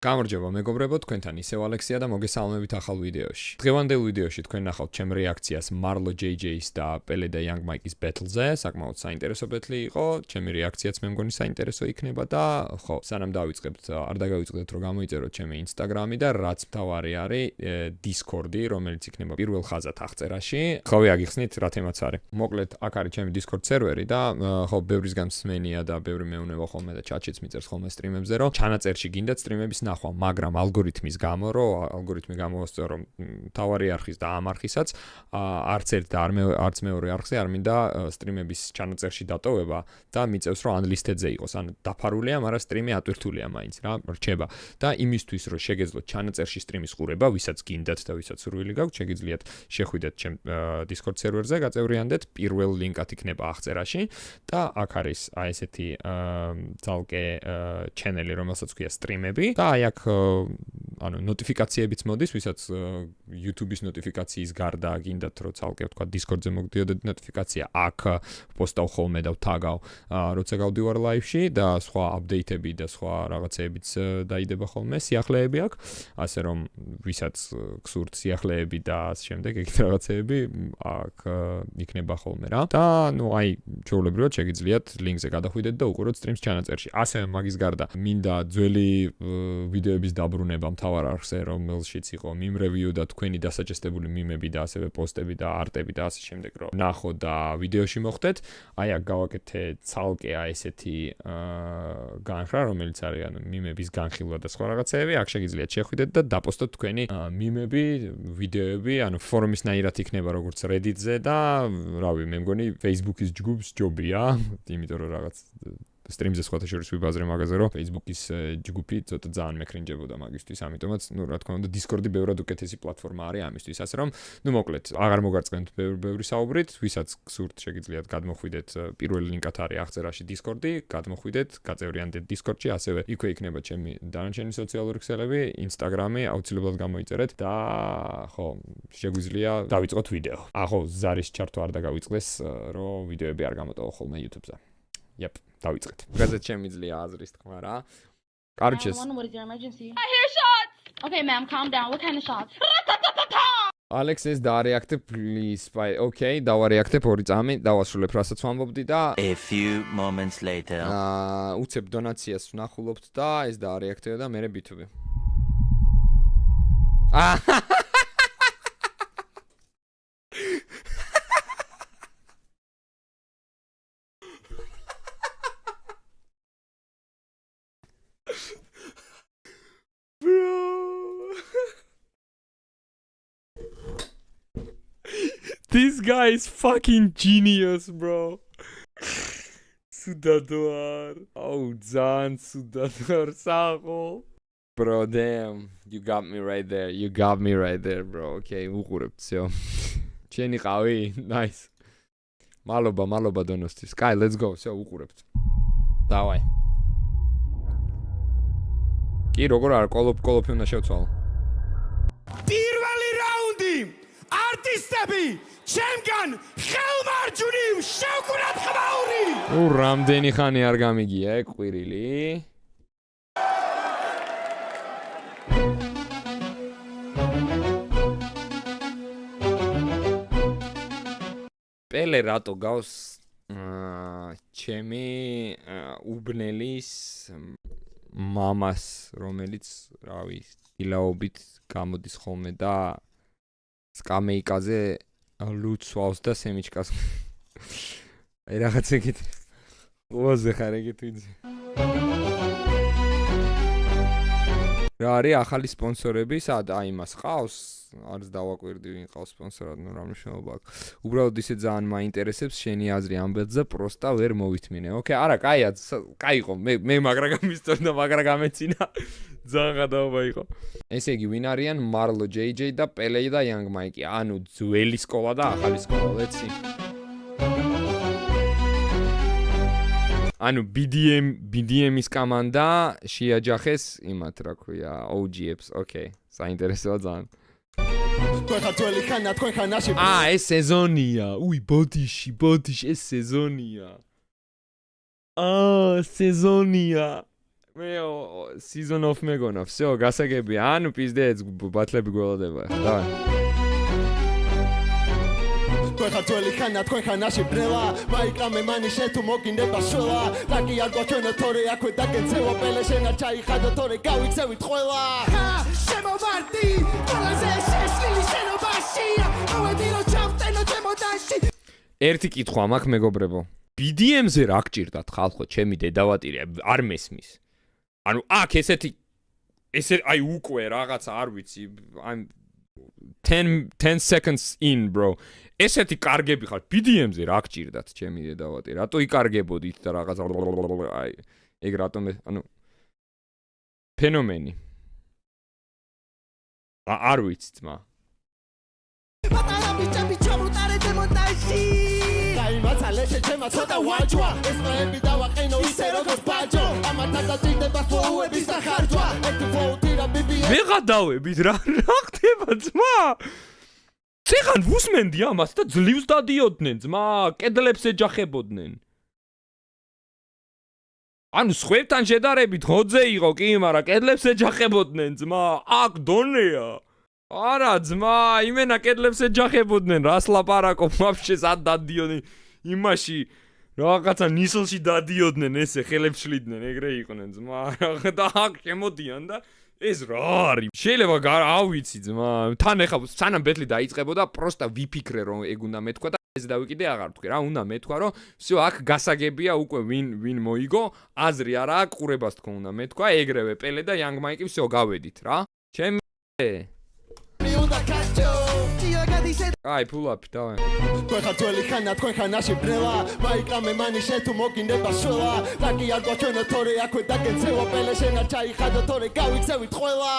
გამარჯობა მეგობრებო, თქვენთან ისევ ალექსია და მოგესალმებით ახალ ვიდეოში. დღევანდელ ვიდეოში თქვენ ნახავთ ჩემ რეაქციას Marlo JJ-ის და Pele და Young Mike-ის ბეთლზე. საკმაოდ საინტერესო ბეთლი იყო. ჩემი რეაქციაც მე მგონი საინტერესო იქნება და ხო, სანამ დავიწყებთ, არ დაგავიწყდეთ რომ გამოიწეროთ ჩემი Instagram-ი და რაც მთავარი არის Discord-ი, რომელიც იქნება პირველ ხაზად აღწერაში. ხავი აგიხსნით რა თემაც არის. მოკლედ, აქ არის ჩემი Discord სერვერი და ხო, ბევრისგან მსმენია და ბევრი მეუნება ხოლმე და ჩატშიც მიწერს ხოლმე სტრიმებზე, რომ ჩანაწერში გინდათ სტრიმების ნახვა, მაგრამ ალგორითმის გამო, რომ ალგორითმი გამოვასწორო, რომ თავარი არხის და ამ არხისაც არც ერთ და არც მეორე არხზე არ მინდა სტრიმების ჩანაწერში დატოვება და მიწევს რომ unlisted-ზე იყოს. ანუ დაფარულია, მაგრამ სტრიმი ატვირთულია მაინც რა, რჩება. და იმისთვის რომ შეგეძლოთ ჩანაწერში სტრიმის ყურება, ვისაც გინდათ და ვისაც სურვილი გაქვთ, შეგიძლიათ შეხვიდეთ ჩემ Discord სერვერზე, გაწევრიანდეთ, პირველ ლინკად იქნება აღწერაში და აქ არის აი ესეთი ძალკე channel-ი, რომელსაც ქვია სტრიმები და აი აქ ანუ ნოტიფიკაციებიც მოდის, ვისაც YouTube-ის ნოტიფიკაციის გარდა გინდათ რომ ცალკე თქვა Discord-ზე მოგდიოდეთ ნოტიფიკაცია, აქ პოსტავ ხოლმე და ვთაგავ, როცა გავდივარ live-ში და სხვა აპდეიტები და სხვა რაღაცეებიც დაიდება ხოლმე, სიახლეები აქ, ასე რომ ვისაც გსურთ სიახლეები და ასე შემდეგ ეგეთ რაღაცეები აქ იქნება ხოლმე რა. და ნუ აი ჩვეულებრივად შეგიძლიათ ლინკზე გადახვიდეთ და უყუროთ სტრიმს ჩანაწერში. ასევე მაგის გარდა მინდა ძველი ვიდეოების დაბრუნება მთავარ არხზე, რომელშიც იყო meme review და თქვენი დასაჭესტებული მიმები და ასევე პოსტები და არტები და ასე შემდეგ, რომ ნახოთ და ვიდეოში მოხვდეთ. აი აქ გავაკეთე ცალკე აი ესეთი განხრა, რომელიც არის ანუ მიმების განხილვა და სხვა რაღაცეები. აქ შეგიძლიათ შეხვიდეთ და დაპოსტოთ თქვენი მიმები, ვიდეოები, ანუ ფორუმისნაირად იქნება როგორც Reddit-ზე და რავი, მე მგონი Facebook-ის ჯგუფს ჯობია, იმიტომ რომ რაღაც სტრიმზე სხვათა შორის ვიბაზრე მაგაზე, რომ Facebook-ის ჯგუფი ცოტა ძალიან მექრინჯებოდა მაგისთვის, ამიტომაც, ნუ რა თქმა უნდა, Discord-ი ბევრად უკეთესი პლატფორმა არის ამისთვის, ასე რომ, ნუ მოკლედ, აღარ მოგარწყენთ ბევრი საუბრით, ვისაც გსურთ, შეგიძლიათ გადმოხვიდეთ, პირველ ლინკად არის აღწერაში Discord-ი, გადმოხვიდეთ, გაწევრიანდეთ Discord-ში, ასევე იქვე იქნება ჩემი დანარჩენი სოციალური ქსელები, Instagram-ი, აუცილებლად გამოიწერეთ და ხო, შეგვიძლია დავიწყოთ ვიდეო. ხო, ზარის ჩართვა არ დაგავიწყდეს, რომ ვიდეოები არ გამოტოვო ხოლმე YouTube-ზე. Yep, დავიწყეთ. გაზეთ შემიძლია აზრის თქმა რა. კარჩეს. What is your emergency? I hear shots. Okay, ma'am, calm down. What kind of shots? Alex says დაარეაქტე please. Okay, დავარეაქტებ 2 წამი, დავასრულებ რასაც ვამბობდი და A few moments later. უცებ დონაციას ვნახულობთ და ეს დაარეაქტება და მე ბითუბი. This guy is fucking genius, bro. Sudador. Oh, Zan Sudador Sago. Bro, damn. You got me right there. You got me right there, bro. Okay, უყურებთ, всё. Cheni qavi. Nice. Maloba donostis. Sky, let's go. всё, უყურებთ. Давай. კი როგორ არ კოლოფი უნდა შევცვალო. პირველი რაუნდი. არტისტები ჩემგან ხელმარჯვნივ შევკვრათ ხმაური. რამდენი ხანი არ გამიგია ყვირილი? Pele rato gავს ჩემი უბნელის მამას, რომელიც, რავი, ილაობით გამოდის ხოლმე და სკამეიკაზე ლუცვავს და სემიჩკას. აი რაღაც ეგეთ. უაზე ხარ ეგეთ ვინც. რა არის ახალი სპონსორები? სად? აი მას ყავს? არც დავაკვირდი ვინ ყავს სპონსორად, ნუ რა მნიშვნელობა აქვს. უბრალოდ ისე ძალიან მაინტერესებს შენი აზრი ამ ბედზე, პროსტა ვერ მოვითმინე. ოკეი, არა, კაია, კაიყო, მე მაგრა გამისწორდა, მაგრა გამეცინა. ძალიან გადაობა იყო. ესე იგი, ვინ არიან Marlo JJ და Pele და Young Mike? ანუ ძველი სკოლა და ახალი სკოლა, ლეცი. ანუ BDM-ის კომანდა შეაჯახეს იმათ, რა ქვია, OG-ებს. ოკეი, საინტერესოა ძალიან. თქვენ ხარ ძველი ხანა, თქვენ ხარ ნაშები. ეს სეზონია. უი, ბოდიში, ეს სეზონია. სეზონია. მე season off მეგონა, всё, გასაგებია. ანუ პიზდეც ბათლები გველოდება. დავай. თქვენ ხარ ძველი ხანა, თქვენ ხანაში ბრელა, მაიკრამე მანი შენ თუ მოგინდება შველა, ლაკი არ გვაჩვენო თორე აქვე დაგეცევა პელე შენ არ ჩაიხადო თორე გავიქცევით ყველა. შემოვარდი, ყველაზე შეშლილი შენობაშია, მოვედი რომ ჩავტენო ჩემოდანში. ერთი კითხვა მაქვს მეგობრებო. BDM-ზე რა გჭირდათ ხალხო, ჩემი დედავატირე არ მესმის. ანუ აქ ესე აი უკვე რაღაცა არ ვიცი, I'm 10 seconds in bro. ესეთი კარგები ხარ BDM-ზე რა გჭირდათ ჩემი დედავატი რატო იკარგებოდით და რაღაც აი ეგ რატომ ანუ ფენომენი არ ვიცი ძმა პატარა ბიჭები ჩამოტარე დემონტაჟი გაიმაცალე შეჩემა ცოტა ვაჯვა ეს პროები დავაყენო ისე როგორც ბაჯო ამათა დაძიდება ფლოუების დახარჯვა ერთი ფლოუთი რა BBM მე გადავებით რა ხდება ძმა ცეხან ვუსმენდი ამას და ძლივს დადიოდნენ ძმა კედლებს ეჯახებოდნენ ანუ სხვებთან შედარებით ხოძე იყო კი მაგრამ კედლებს ეჯახებოდნენ ძმა აქ დონეა არა ძმა იმენა კედლებს ეჯახებოდნენ რას ლაპარაკობ ვაფშე სად დადიოდნენ იმაში რაღაცა ნისლში დადიოდნენ ესე ხელებს შლიდნენ ეგრე იყვნენ ძმა და აქ შემოდიან და ეს რა არის? შეიძლება ავიცი ძმა. თან ეხა სანამ ბეთლი დაიწყებოდა, პროსტა ვიფიქრე რომ ეგ უნდა მეთქვა და ეს დავიკიდე აღარ თქვი რა, უნდა მეთქვა რომ всё აქ გასაგებია უკვე ვინ მოიგო, აზრი არა აქვს, ყურებას თქო უნდა მეთქვა, ეგრევე პელე და იანგ მაიკი всё გავედით რა. ჩემი აი ფულაპი დავай. თქვენ ხარ ძველი ხანა, თქვენ ხანაში ბრელა, მაიკრამე მანი შენ თუ მოგინდება შველა, ლაკი არ გვაჩვენო თორე აქვე დაგეცევა პელე შენ არ ჩაიხადო თორე გავიქცევით ყველა.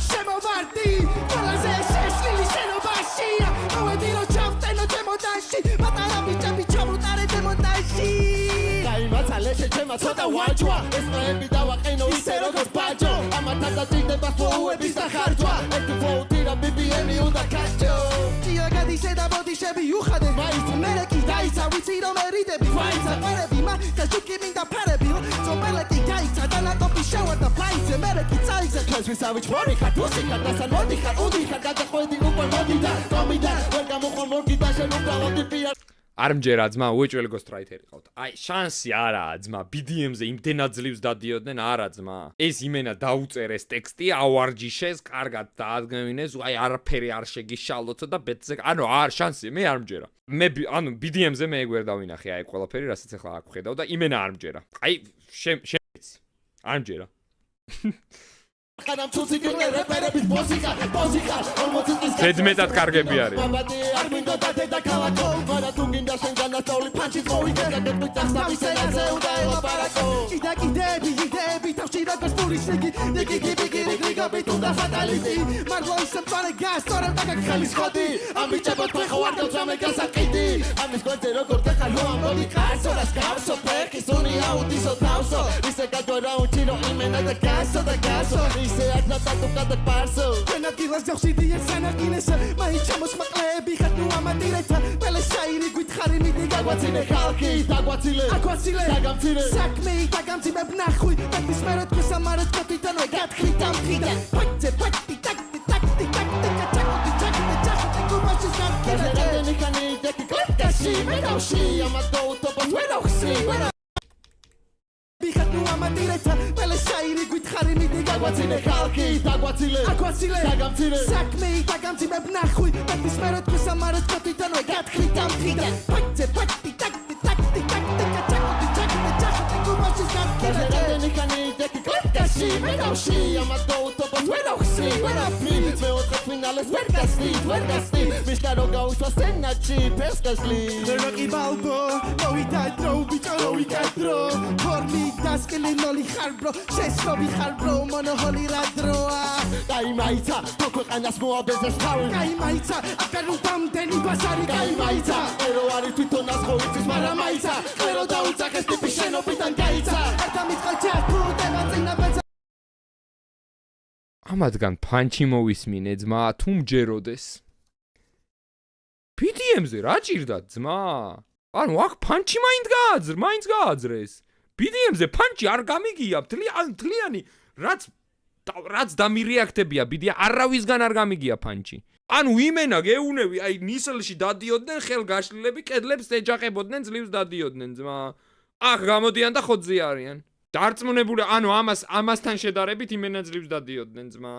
შემოვარდი, ყველაზე შეშლილი შენობაშია, მოვედი რომ ჩავტენო ჩემოდანში, პატარა ბიჭები ჩამოტარე დემონტაჟი. გაიმაცალე შეჩემა ცოტა ვაჯვა, ეს პროები დავაყენო ისე როგორც ბაჯო, ამათა დაძიდება ფლოუების დახარჯვა, ერთი ფლოუთი რა BBM-ი უნდა გაჭო. გადიშე და ბოდიშები უხადე მაიც მერეკი დაიცა ვიცი რომ ერიდები ფაიცა ყერები მაგ ჯუკი მინდა ფარები ზომელეკი გაიცა და ნაკოპი შევარდა ფაიზე მერეკი წაიცა ქესვის ავიჩ მორი ხარ თუსიკა და სან მოდი ხარ უდი ხარ გადახვედი უკვე მოდი და კომიდა ვერ გამოხარ მორგი და შენ უკრავდი პია არ მჯერა ძმა უეჭველი გოსტრაიტერი ყავთ აი შანსი არაა ძმა BDM-ზე იმდენად ძლივს დადიოდნენ არა ძმა ეს იმენა დაუწერეს ტექსტი ავარჯიშეს კარგად დაადგმინეს აი არაფერი არ შეგიშალოთ და ბეთზე ანუ არ შანსი მე არ მჯერა მე ანუ BDM-ზე მე ეგ ვერ დავინახე აი ყველაფერი რასაც ახლა აქ ხედავ და იმენა არ მჯერა აი შემეცი არ მჯერა ხანამ ცუციკი რეპერების მუსიკა 40 წლის ზედმეტად კარგები არის არ მინდა და ქალაქო მაგრამ თუ გინდა შენ განასწავლი ფანჩი მოვიდა და გეტყვით სამისენაზე უნდა ელაპარაკო იდეები თავში რაღაც პურისიგი დიკი გაბით უნდა ფატალიტი მარლო ისე პარე გას თორემ და გახალის ხოდი ამ ბიჭებო თქვენ ხო არ გავწამე გასაკიდი ამის გვერდზე როგორ დახალო ამ მოდი კაცო და სკავსო ფერკის უნი აუდისო თავსო ისე გადორა უჩირო იმენა და გასო ისე არ დატატუკა და პარსო თქვენ ადგილას ჯავშიდი ესანაკინეს მაინც ჩამოსმაყლეები ხარ ნუ ამადირეთა პელე შაირი გითხარი მიდი გაგვაცილე ხალხი დაგვაცილე აკვაცილე დაგამცირე საქმე დაგამცირებ ნახვი ტაკის მერე თქვენ სამარეთ კოტიტანო გათხრით ამ ხიდან ფაჭე ტაკი ჩაკი გუმაშის გაკეთე ხანი დაკი კლასკაში მედავში ამადო უტოპოს ვერახვსი ბიხატ ნუ ამადირეთა პელე შაირი გითხარი მიდი გაგვაცილე ხალხი დაგვაცილე აკვაცილე დაგამცირე საქმე დაგამცირებ ნახვი ტაკის მერე თქვენ სამარეთ კოტიტანო გათხრით ამ ხიდან ფაჭე ტაკი ჩაკი გუმაშის გაკეთე ხანი დაკი კლასკაში მედავში ამადო უტოპოს ვერახვსი მე ოთხფინალეს ვერ გასწი მისკარო გაუშვა სცენაში ფესკასლი როკი ბალბო მოვიდა დრო ბიჭო მოვიდა დრო ფორმი დასკილი ნოლი ხარ ბრო შეშობი ხარ ბრო მონოჰოლი რა დროა გაიმაიცა თუ ქვეყანას მოაბეზეს თავი გაიმაიცა აკარ უდამდენი ბაზარი გაიმაიცა ერო არის თვითონაც ხო იცის მაგრამ მაიცა ყერო დაუწახეს ტიპი შენობიდან გაიცა ერთა მითხა ჩაფუტება წინა ბეცა ამადგან ფანჩი მოვისმინე ძმა თუ მჯეროდეს BDM-ზე რა ჭირდა ძმა ანუ აქ ფანჩი მაინც გააძრეს BDM-ზე ფანჩი არ გამიგია, თლიანი, რაც დამირეაქტებია BDM, არავისგან არ გამიგია ფანჩი. ანუ იმენა გეუნები, აი ნისლში დადიოდნენ ხელგაშლილები, კედლებს ეჯახებოდნენ, ძლივს დადიოდნენ, ძმა. აქ გამოდიან და ხოძე არიან. დარწმუნებული, ანუ ამასთან შედარებით იმენა ძლივს დადიოდნენ, ძმა.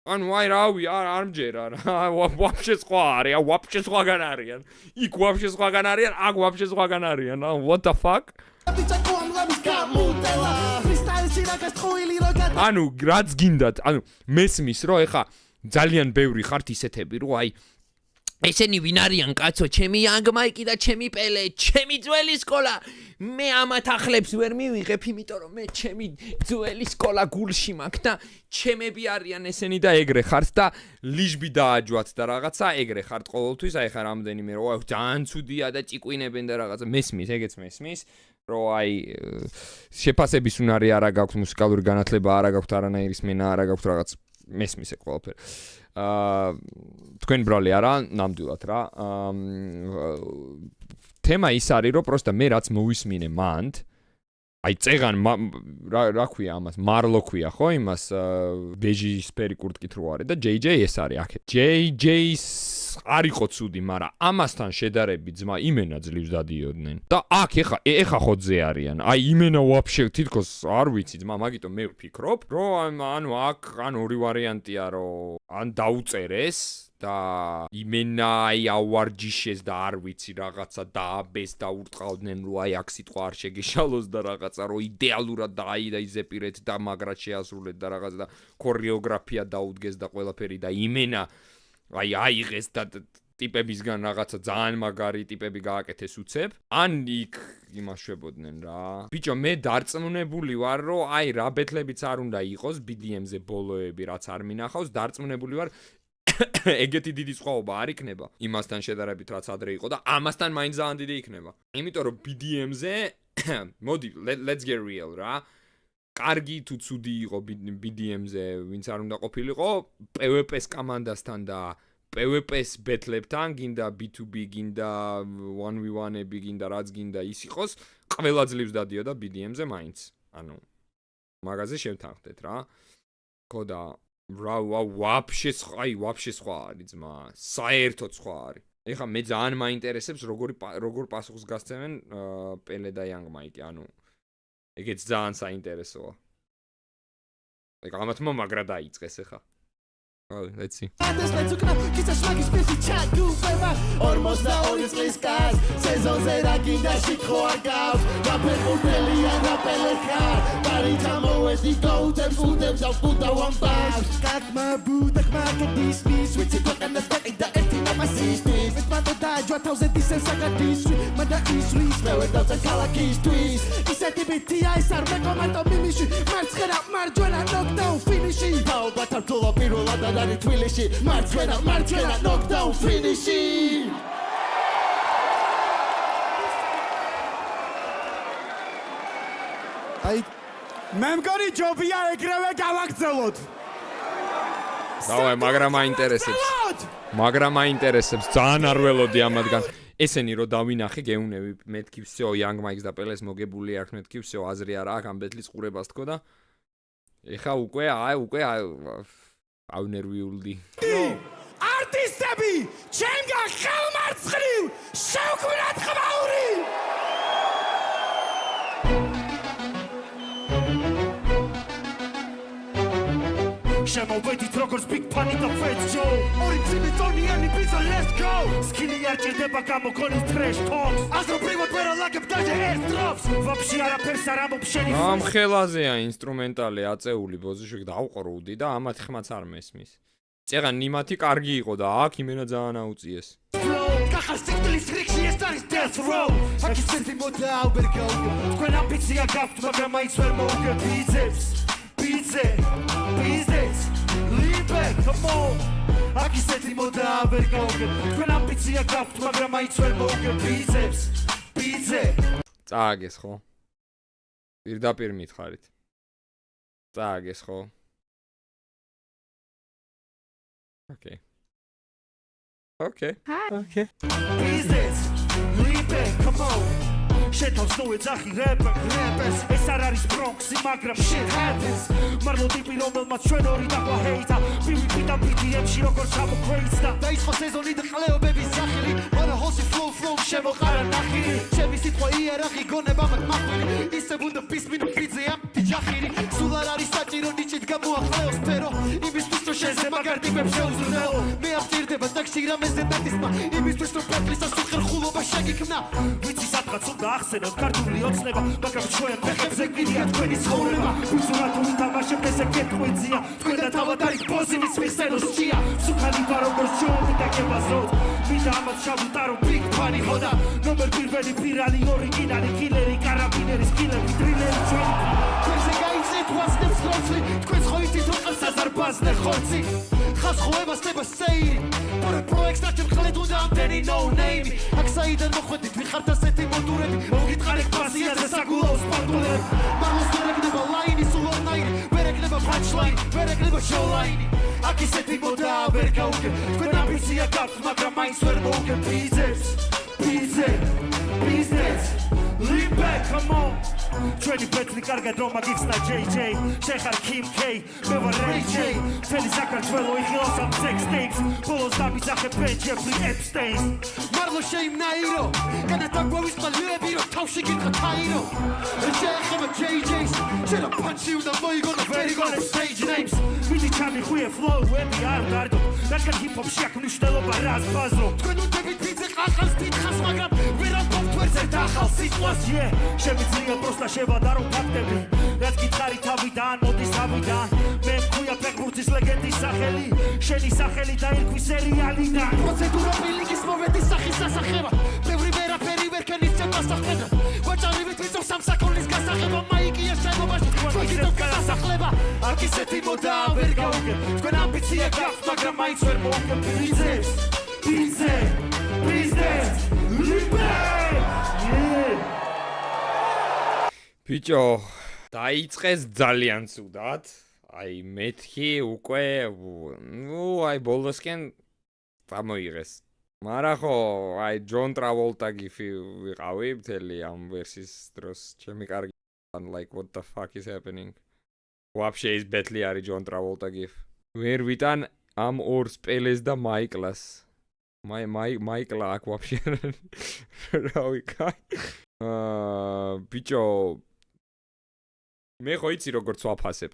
ანუ აი რავი, არ მჯერა რა. ვაფშე სხვა არის, ვაფშე სხვაგან არიან. იქ ვაფშე სხვაგან არიან, აქ ვაფშე სხვაგან არიან. What the fuck? ანუ რაც გინდათ, ანუ მესმის რომ ეხა ძალიან ბევრი ხართ ისეთები რომ აი ესენი ვინ არიან კაცო, ჩემი Young Mike და ჩემი პელე, ჩემი ძველი სკოლა. მე ამათ ახლებს ვერ მივიღებ, იმიტომ რომ მე ჩემი ძველი სკოლა გულში მაქვს და ჩემები არიან ესენი და ეგრე ხართ და ლიჟბი დააჯვათ და რაღაცა ეგრე ხართ ყოველთვის, აი ხა რამდენიმე რომ ძალიან ცუდია და ჭიკვინებენ და რაღაცა მესმის, ეგეც მესმის. რომ აი შეფასების უნარი არა გაქვთ, მუსიკალური განათლება არა გაქვთ, არანაირი სმენა არა გაქვთ, რაღაც მესმის ეგ ყველაფერი. თქვენ ბრალი არა, ნამდვილად რა. თემა ის არის, რომ პროსტა მე რაც მოვისმინე მანდ, აი წეგან რა ქვია ამას, მარლო ქვია ხო იმას, ბეჟისფერი კურტკით რო არის და JJ ეს არის აქეთ. JJ-ს არ იყო ცუდი, მაგრამ ამასთან შედარებით ძმა იმენა ძლივს დადიოდნენ. და აქ ეხა ხოძე არიან. აი იმენა ვაფშე თითქოს არ ვიცი ძმა, მაგიტომ მე ვფიქრობ, რომ ანუ აქ ორი ვარიანტია, რომ ან დაუწერეს და იმენა აი ავარჯიშეს და არ ვიცი რაღაცა დააბეს და ურტყავდნენ რომ აი აქ სიტყვა არ შეგეშალოს და რაღაცა რომ იდეალურად დაიზეპირეთ და მაგრად შეასრულეთ და რაღაცა და ქორეოგრაფია დაუდგეს და ყველაფერი და იმენა აი აიღეს და ტიპებისგან რაღაცა ძალიან მაგარი ტიპები გააკეთეს უცებ ან იქ იმაშვებოდნენ რა ბიჭო მე დარწმუნებული ვარ რომ აი რა ბეთლებიც არ უნდა იყოს BDM-ზე ბოლოები რაც არ მინახავს დარწმუნებული ვარ ეგეთი დიდი სხვაობა არ იქნება იმასთან შედარებით რაც ადრე იყო და ამასთან მაინც ძალიან დიდი იქნება იმიტომ რომ BDM-ზე მოდი let's get real რა კარგი თუ ცუდი იყო BDM-ზე ვინც არ უნდა ყოფილიყო PvP-ს კომანდასთან და PvP-ს ბეთლებთან გინდა B2B გინდა 1v1-ები გინდა რაც გინდა ის იყოს ყველა ძლივს დადიოდა BDM-ზე მაინც ანუ მაგაზე შევთანხმდეთ რა ხოდა ვაფშე სხვა არის ძმა საერთოდ სხვა არის ეხლა მე ძალიან მაინტერესებს როგორ პასუხს გასცემენ პელე და Young Mike ანუ ეგეც ძალიან საინტერესოა ეგ ამათ მაგრა დაიწყეს ეხლა let's see. არის თბილისში მარცხენა knockdown finish-ი აი მე მგონი ჯობია ეგრევე გავაგრძელოთ დავაი მაგრამ მაინტერესებს ძალიან არ ველოდი ამათგან ესენი რო დავინახე გეუნები მეთქი всё Young Mike-ს და პელეს მოგებული აქვს მეთქი всё აზრი არა აქ ამ ბეთლის ყურებას თქო და ეხა უკვე ავნერვიულდი არტისტები ჩემგან ხელმარცხნივ შევქმნათ ხმაური შემოვედით როგორც Big Pun და Fat Joe ორი ციმიტონიანი პიზა let's go სკილი არ ჭირდება გამოგონის trash talks ასრობრივად ვერ ალაგებ დაჟე airdrops ვაფშე არაფერს არ ამობ შენი ამ ხელაზეა ინსტრუმენტალი აწეული ბოზიშვი დავყრუდი და ამათ ხმაც არ მესმის წეღან ნიმათი კარგი იყო და აქ იმენა ძალიან აუწიეს კახას სიკლის რიქში ეს არის death row აქ ისეთი მოდა აუბერგო თქვენ ამბიცია გაქვთ მაგრამ მაინც ვერ მოვიგებ Business, lean back, come on აქ ისეთი მოდა ვერ გავუგებ თქვენ ამბიცია გაქვთ მაგრამ მაინც ვერ მოვიგებ ბიძე წააგეს ხო პირდაპირ მითხარით წააგეს ხო Okay. Business, lean back, come on შეთავს ნუ ეძახი რეპერს ეს არ არის ბრონქსი მაგრამ shit happens მარლო ტიპი რომელმაც ჩვენ ორი დაგვა ჰეიტა PvP და BDM-ში როგორც ჩამოქვეითდა დაიწყო სეზონი და ყლეობების სახელი მარა ჰოსი flow შემოყარა ნახირი ჩემი სიტყვა იერარქი გონება მაგ მახვილი ისე ბუნდა პისმინო პიძია ჯახირი სულ არ არის საჭირო ნიჭით გამოახლეო სფერო იმისთვის რომ შეზე მაგარ ტიპებს შეუზრდელო მე აღჭირდება ტაქსი რამეზე ნათისმა იმისთვის რომ პატრის ასუხერხულობა შეგიქმნა ვიცი სადღაც უნდა ახსენოთ ქართული ოცნება მაგრამ ჩვენ ფეხებზე გვიდია თქვენი ცხოვრება ვიზურა თუ ვითამაშებთ ესე კეთხვიძია თქვენ და თავად არის პოზივის მიხსენოს ჭია სუქანი ვაროგოს ჯოუმი და კებაზოთ მინდა ამათ შავუტარო ბიგ ფანი ხოდა ნომერ პირველი პირალი ორიგინალი კილერი კარაბინერი სკილები ტრილერი ჩვენი თქვენზე გაიცეთ ვასნებს ხორცი თქვენს ხო იცით რომ ყავს საზარბაზნე ხორცი ხას ხოვებას ნება სეირი პორე პროექტს და ჩემხლეთ უნდა ამდენი no name აქ საიდან მოხვედით ვიხართ ასეთი მოდურები მოგიტყარეთ პასიაზე საგულაო სპარტულები მარლოს ვერ ეკნება ლაინი სულ ონლაინი ვერ ეკნება punchline ვერ ეკნება showline აქ ისეთი მოდა ვერ გაუგებ თქვენ ამბიცია გაქვთ მაგრამ მაინც ვერ მოუგებ business lean back come on ჩვენი პეტლი კარგად რომ აგიხსნა JJ შეხარ Kim K მე ვარ Ray J თელი საქართველო იხილავს ამ sex tapes ბოლოს დამიძახე Jeffrey Epstein მარლო შეიმნაირო განათაგვავის ყალები რომ თავში გიყო თაირო შეხება JJ's შენა პანჩი უნდა მოიგონო very good stage names მიდი ჩამიხვიე flow ვები არ დარდო რადგან hip-hop-ში აქ მნიშვნელობა რას ბაზრო თქვენ უდებით ვიძე ყახალს დიდხას მაგრამ ვერ ამბობთ ვერცერთ ახალ სიტყვას შემიძლია პროსტა შევადარო ფაქტები რაც გითხარი თავიდან მოდის თავიდან მე მქვია ფეხბურთის ლეგენდის სახელი შენი სახელი დაირქვი სერიალიდან პროცედურა ბილინგის მოვედი სახის სასახება ბევრი ვერაფერი ვერ ქენიცება სახედა ვაჭარივით ვიწევ სამსაკოლის გასაღება მაიკია შენობაში თქვენ გასახლება აქ ისეთი მოდა ვერ გაუგებ თქვენ ამბიცია გაქვთ მაგრამ მაინც ვერ მოუგებ business ბიჭო დაიწყეს ძალიან ცუდად აი მეთქი უკვე აი ბოლოსკენ გამოიღეს მაგრამ ხო აი ჯონ ტრავოლტა გიფი ვიყავი მთელი ამ ვერსის დროს ჩემი კარგი like what the fuck is happening вообще ის ბეთლი არის ჯონ ტრავოლტა გიფ ვერ ვიტან ამ ორ სპელეს და მაიკლას მაიკლა აქ вообще რავი კაი ბიჭო მე ხო იცი როგორც ვაფასებ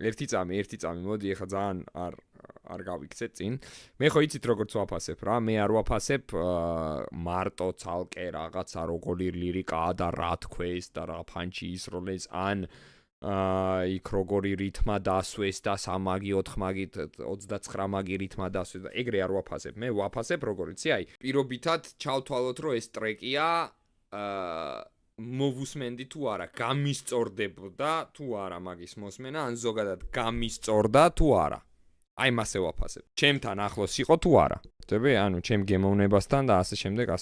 ერთი წამი მოდი ეხა ძალიან არ გავიქცეთ წინ მე ხო იცით როგორც ვაფასებ რა მე არ ვაფასებ მარტო ცალკე რაღაცა როგორი ლირიკაა და რა თქويس და რა ფანჩი ისროლეს ან იქ როგორი რითმა დასვეს და 3 მაგი 4 მაგი 29 მაგი რითმა დასვეს და ეგრე არ ვაფასებ მე ვაფასებ როგორ იცი აი პირობითად ჩავთვალოთ რომ ეს ტრეკია მოვუსმენდი თუ არა გამისწორდებოდა თუ არა მაგის მოსმენა ან ზოგადად გამისწორდა თუ არა აი მასე ვაფასებ ჩემთან ახლოს იყო თუ არა ხდები ანუ ჩემ გემოვნებასთან და ასე შემდეგ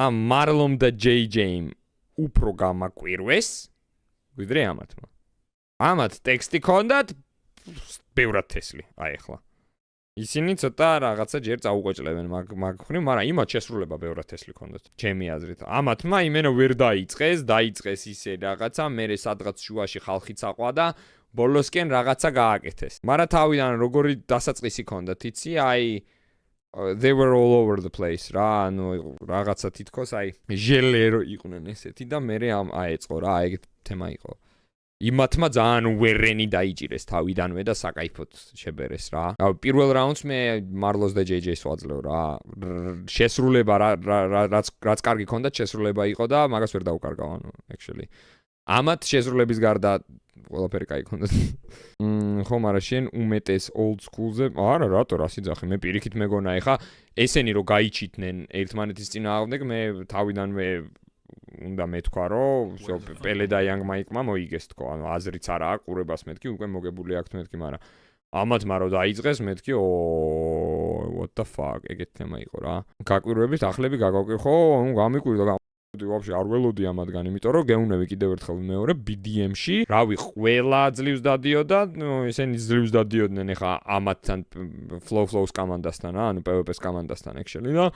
ამ მარლომ და JJ-მ უფრო გამაკვირვეს ვიდრე ამათ ტექსტი ქონდათ ბევრად თესლი აი ახლა ისინი ცოტა რაღაცა ჯერ წაუყვეჭლებენ მაგ ხრი მაგრამ იმათ შესრულება ბევრად თესლი ქონდათ ჩემი აზრით ამათმა იმენა ვერ დაიწყეს ისე რაღაცა მერე სადღაც შუაში ხალხი წაყვა და ბოლოსკენ რაღაცა გააკეთეს მაგრამ თავიდან როგორი დასაწყისი ქონდათ იცი აი they were all over the place რა ანუ რაღაცა თითქოს აი ჟელერო იყვნენ ესეთი და მერე აეწყო რა ეგ თემა იყო იმათმა ძალიან უერენი დაიჭირეს თავიდანვე და საკაიფოდ შებერეს რა. პირველ რაუნდს მე მარლოს და JJ-ს ვაძლევ რა. შესრულება რაც კარგი ქონდა, შესრულება იყო და მაგას ვერ დაუკარგავ ანუ actually. ამათ შესრულების გარდა ყველაფერი კაი ქონდა. ხო, მაგრამ შენ უმეტეს old school-ზე, არა, რატო რა სიძახი, მე პირიქით მეგონა ეხა ესენი რო გაიჩიტნენ ერთმანეთის წინააღმდეგ, მე თავიდანვე უნდა მეთქვა რომ პელე და იანგ მაიკმა მოიგეს თქო, ანუ აზრიც არა აქვს ყურებას მეთქი, უკვე მოგებული აქვს მეთქი, მაგრამ ამათმა რო დაიწყეს მეთქი, what the fuck, ეგეთ თემა იყო რა. გაკვირვებით ახლები გაგაკვირ, ხო, გამიკვირდა вообще არ ველოდი ამადგან, იმიტომ რომ გეუნები კიდევ ერთხელ მეორე BDM-ში, რავი, ყველა ძლივს დადიოდა, ესენი ძლივს დადიოდნენ ეხა ამათთან Flow-ს კომანდასთან, ანუ PvP-ს კომანდასთან actually და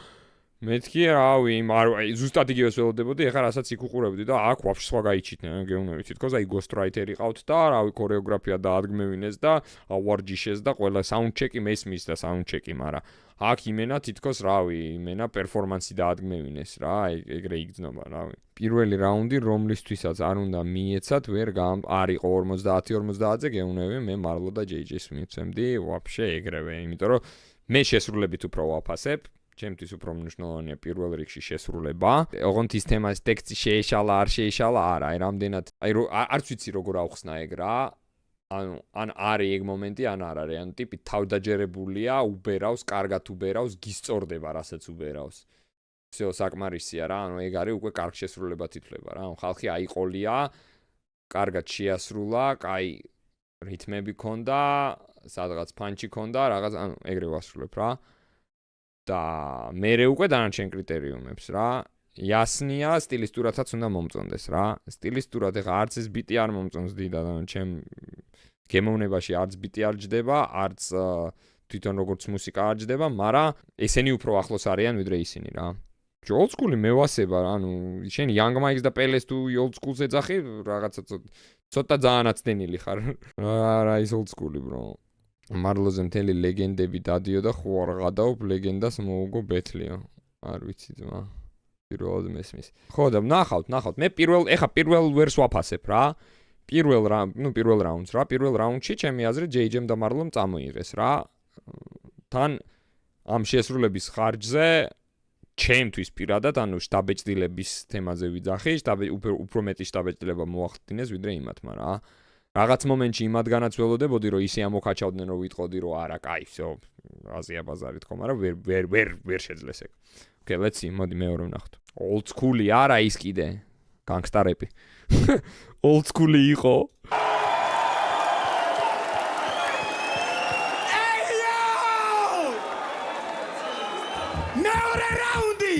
მეთქი რავი, აი ზუსტად იგივეს ველოდებოდი, ეხლა რასაც იქ უყურებდი და აქ ვაფშე სხვა გაიჩიტნენ, გეუბნები თითქოს აი გოსტრაიტერი ყავთ და რავი ქორეოგრაფია დაადგმევინეს და ავარჯიშეს და ყველა საუნდჩეკი მესმის და საუნდჩეკი, მაგრამ აქ იმენა თითქოს რავი, იმენა პერფორმანსი დაადგმევინეს რა, ეგრე იგრძნობა რავი. პირველი რაუნდი რომლისთვისაც არ უნდა მიეცათ, ვერ არისო 50-50-ზე გეუბნები, მე მარლო და JJ-ს მიცემდი, ვაფშე ეგრევე, იმიტომ რომ მე შესრულებით უფრო ვაფასებ. ჩემთვის უფრო მნიშვნელოვანია პირველ რიგში შესრულება. ოღონდ ის თემას ტექსტი შეეშალა, არ შეეშალა, არა, აი რამდენად, აი არც ვიცი როგორ ავხსნა ეგ რა. ანუ ან არის ეგ მომენტი, ან არ არის. ანუ ტიპი თავდაჯერებულია, უბერავს, კარგად უბერავს, გისწორდება, რასაც უბერავს. всё, საკმარისია რა, ანუ ეგ არის უკვე კარგ შესრულებად ითვლება რა. ანუ ხალხი აიყოლია, კარგად შეასრულა, კაი რითმები ქონდა, სადღაც პანჩი ქონდა, რაღაც, ანუ ეგრე ვასრულებ რა. და მერე უკვე დანარჩენ კრიტერიუმებს რა. იასნია, სტილისტურადაც უნდა მომწონდეს რა. სტილისტურად ეხა არც ეს ბიტი არ მომწონს დიდად, ანუ ჩემ გემოვნებაში არც ბიტი არ ჯდება, არც თვითონ როგორც მუსიკა არ ჯდება, მაგრამ ესენი უფრო ახლოს არიან ვიდრე ისინი რა. old school-ი მე ვასება, ანუ შენ Young Mike's და Peles თუ old school-ს ეძახი, რაღაცა ცოტა ძალიან აცდენილი ხარ. არა ის old school-ი bro. მარლოზე მთელი ლეგენდები დადიო და ხო არ გადაობ ლეგენდას მოუგო ბეთლიო. არ ვიცი ძმა. პირველად მესმის. ხო და ნახავთ. მე ეხა პირველ ვერს ვაფასებ რა. პირველ რაუნდს რა. პირველ რაუნდში ჩემი აზრით JJ-მ და მარლომ წამოიღეს რა. თან ამ შესრულების ხარჯზე ჩემთვის პირადად ანუ შტაბეჭდილების თემაზე ვიძახი, უფრო მეტი შტაბეჭდილება მოახდინეს ვიდრე იმათმა რა. რაღაც მომენტში იმათგანაც ველოდებოდი რომ ისე ამოქაჩავდნენ რომ ვიტყოდი რომ არა, კაი, всё, აზია ბაზარით ხო, მაგრამ ვერ შეძლეს ეგ. Okay, let's see, მოდი მეორე ვნახოთ. Old school-ი არა ის კიდე. Gangsta rap-ი. Old school-ი იყო. მეორე რაუნდი!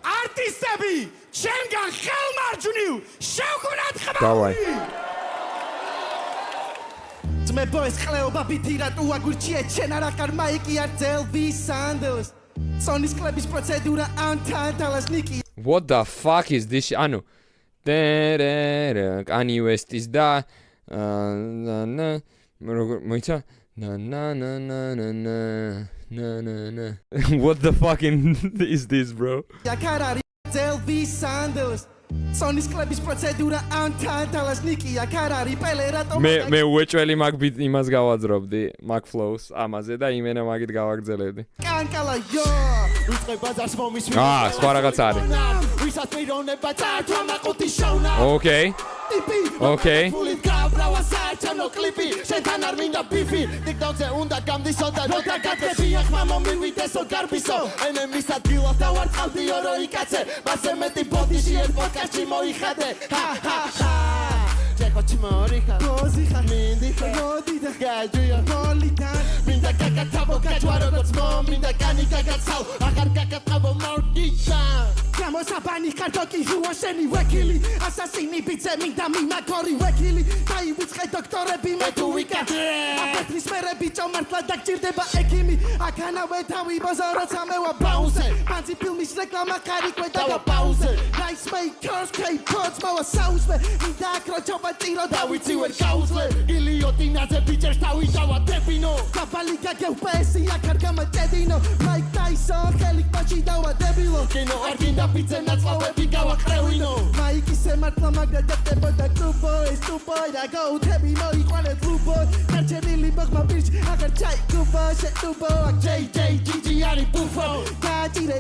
არტისტები, ჩემგან ხელმარჯვნივ შევქონათ დავაი. Me boys ხლეობა ბითირად უაგვირჩიე ჩენ არა ხარ მაიკი არ ძელვი სანდელს სონის კლების პროცედურა ანთანტალას ნიკი What the fuck is this? ანუ Kanye West is და მოიცა What the fucking is this bro? Yakari ძელვი სანდელს სონის კლების პროცედურა ანთანტალას ნიკი აკარარი პელერატო მე უეჭველი მაგბიტ იმას გავაძრობდი მაგ ფლოუს ამაზე და იმენა მაგით გავაგრძელებდი კანკალა йо უცხე ბაზარს მომისმენ სხვა რაღაც არის ვისაც პიროვნება წართვა მაყუთი შოვნა Okay Okay ფული გაბრავა საერთო კლიპი შენთან არ მინდა ბიფი TikTok-ზე უნდა გამდისო და როცა გაგები ახმა მომივიდესო გარბისო ენემის ადგილას დავარწყავდიო რო იკაცე მასე მეტი ბოდიში ერთ პოდკასტში მოიხადე ჯეკო ჩმორიხა გოზიხა მინდიხა მოდიდა გაჯუია პოლიდან მინდა გაგათაბო გაჯვა როგორც მინდა კანი გაგაცალ აღარ გაგათაბო მორგიდა გამოსაბანი ქართოკი ჟუაშენი ვეკილი ასასინი ბიცე მინდა მიმაქორი ვეკილი დაივიწყე დოქტორები მე თუ ვიკადე აფეთრის მერე ბიჭო მართლა დაგჭირდება ექიმი აქანავე თავიბოზო როცა მევა ბაუნზე პანცი ფილმის რეკლამა ხარიკვე და პაუზე nice makers K-pods მოვა საუზმე მინდა აკროჩობა წირო და ვიცი ვერ გაუძლე ილიოტინაზე ბიჭერს თავი დავადებინო კაბალი გაგევპესი აქარ გამაჭედინო Mike Tyson ხელიქბაში დავადებილო კინო არ გინდა ბიძე ნაწლავები გავაკრევინო მაიკისე მართლა მაგრა დაგდებოდა კლუბოის ტუბოი და გაუთები მოიყვანეთ ლუბოი დარჩენილი ბაღმა ბიჭ აღარ ჩაიგუბო შეტუბო აქ JJ GG არის ბუფო დაჭირე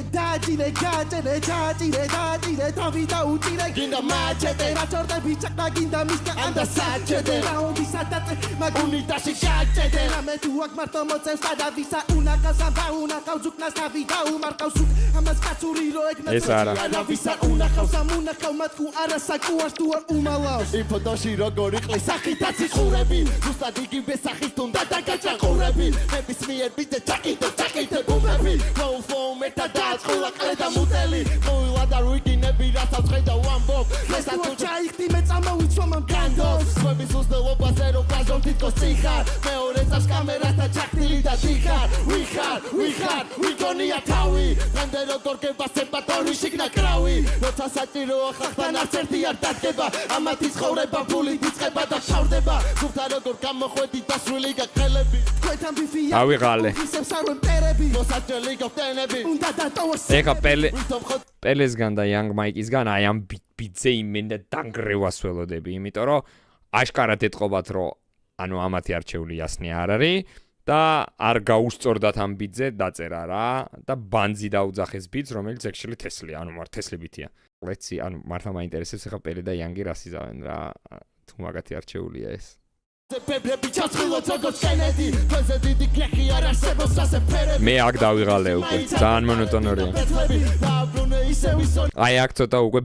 თავი დაუჭირე გინდა მაჩეტე რაჭორდები ჭაკდა გინდა მისკა ანდა საჭედე რაუნდი სადაწე მაგუნიტაში გაჭედე მე თუ აქ მარტო მოწევს და ვისა უნაკავს ამბა უნაკავს უკნას თავი დაუმარყავს უკ ამას კაცური რო ეგნა ეს არა და ვისა უნაკავს ამუნაკავ მათკუ არასაკუას თუ არ უმალავს იფოტოში როგორი ყლის სახითაც იხურები ზუსტად იგივე სახის თუნდა დაგაჭაყურები მეფის მიერ ბიძე ჩაკიდე ბუბები ფო მეტა დაწყულა ყლე და მუტელი მოილა და რუიგინები რასაც ხედა ვამბობ ესა თუ ჩაიხდი მე წამოვიცვა მამ კანდოს სხვების უზნელობაზე რო გაჟობ თითქოს ციხარ მეორე წავს კამერას და ჩახტილი და დიხარ ვიხარ ვიხარ ვიგონია თავი დღემდე როგორ გებასება თორი შიგნა კრავი როცა საჭიროა ხახთან არც ერთი არ დადგება ამათი ცხოვრება ფულით იწყება და ჩავდება ზუგთა როგორ გამოხვედი დასრული გაკელები თქვენთან ბიფია ავიღალე ისევ სარვე მტერები მოსაჭრელი გოფტენები უნდა დატოვოს ეხა პელესგან და Young Mike-ისგან აი ამ ბიძე იმენა დანგრევას ველოდები იმიტომ რომ აშკარად ეთყობათ რომ ანუ ამათი არჩეული ასნი არ არის და არ გაუსწორდათ ამ ბიძე დაწერა რა და ბანძი დაუძახეს ბიძს რომელიც actually თესლია ანუ მარ თესლებითია let's see ანუ მართლა მაინტერესებს ეხა პელე და Young-ი რას იზავენ რა თუ მაგათი არჩეულია ეს პეპრები ჩაწყილოთ როგორც კენედი თვეზე დიდი გლეხი არ არსებობს ასე ფერები მე აქ დავიღალე უკვე ძალიან მონოტონურია აი აქ ცოტა უკვე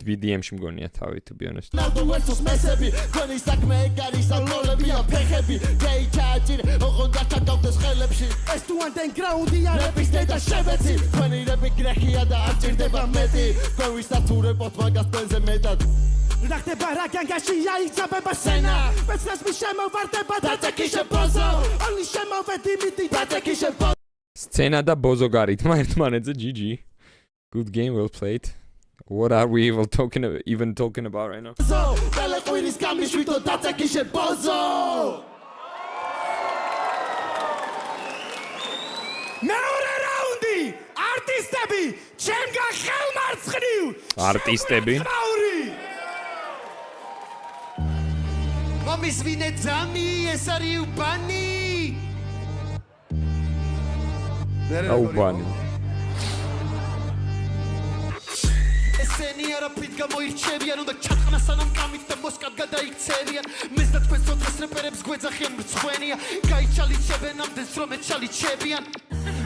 BDM-ში მგონია თავი to be honest ნავდო ვერცოს მესები ქონის საქმე ეგარის ალოლებია ფეხები გეი ჩაჭირ ოღონდ დაკავდეს ხელებში ეს თუ ანდერგრაუნდია რეპის დედა შევეცი თქვენი რეპი გლეხია და არ ჭირდება მეტი ქონის დათურებოთ მაგას პენზე მეტად Ნახდება რა განგაში აიცაბება სენა Პეცრას მი შემოვარდება დაწეკიშე ბოზო Ოლი შემოვედი მიდი დაწეკიშე ბოზო სცენა და ბოზო გარითმა ერთმანეთზე GG Good game well played What are we even talking about right now Ბელეყვირის გამიშვიდო დაწეკიშე ბოზო მეორე რაუნდი არტისტები ჩემგან ხელმარცხნივ არტისტები Mamis vine dzami, es ari ubani აუბანი ესენი არაფრით გამოირჩევიან უნდა ჩატყნა სანამ კამით და მოსკად გადაიქცევიან მის და თქვენს ოთხეს რეპერებს გვეძახიან მრცხვენია გაიჩალიჩებენ ამდენს რომ ეჩალიჩებიან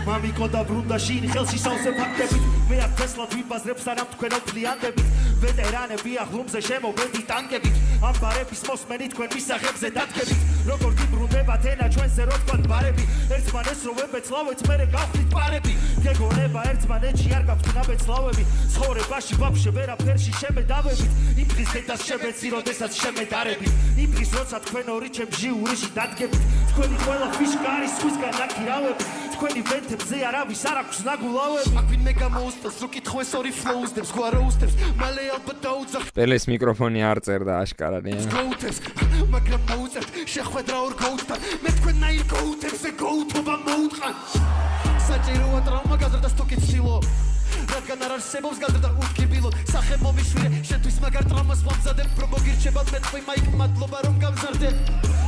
მამიკო და ბრუნდაში ხელში სავსე ფაქტებით მე აქ თესლად ვიბაზრებს სანამ თქვენ ოფლიანდებით ვეტერანები აღლუმზე შემოვედი ტანკებით ამ ბარების მოსმენი თქვენ მისაღებზე დადგებით როგორ გიბრუნდებათ ენა ჩვენზე რო თქვათ ბარები ერთმანეთს რო ვებეცლავეთ მერე გავხდით პარები გეგონება ერთმანეთში არ გაქვთ ნაბეცლავები ცხოვრებაში ბავშვი ვერაფერში შემედავებით იმ დღის დედას შემეცი როდესაც შემედარებით იმ დღის როცა თქვენ ორი ჩემ ჟიურიში დადგებით თქვენი ყველა ფიშკა არის სხვისგან ნაკირავები თქვენი ვენთებზე არავის არ აქვს ნაგულავები აქ ვინმე გამოუსწევს რო კითხვეს ორი ფლოუსდებს გვაროუსდებს მალე ალბათ დაუძახ პელეს მიკროფონი არ წერდა აშკარადია გოუთებს მაგრამ მოუწერთ შეხვედრა ორ გოუთთან მე თქვენნაირ გოუთებზე გოუთობა მოუტყან საჭიროა ტრაუმა გაზრდა სტოკით სილო რადგან არ არსებობს გაზრდა უთქიბილო სახე მომიშვირე შენთვის მაგარ ტრამას ვამზადებ რომ მოგირჩებათ მე თქვენ მაიკ მადლობა რომ გამზარდე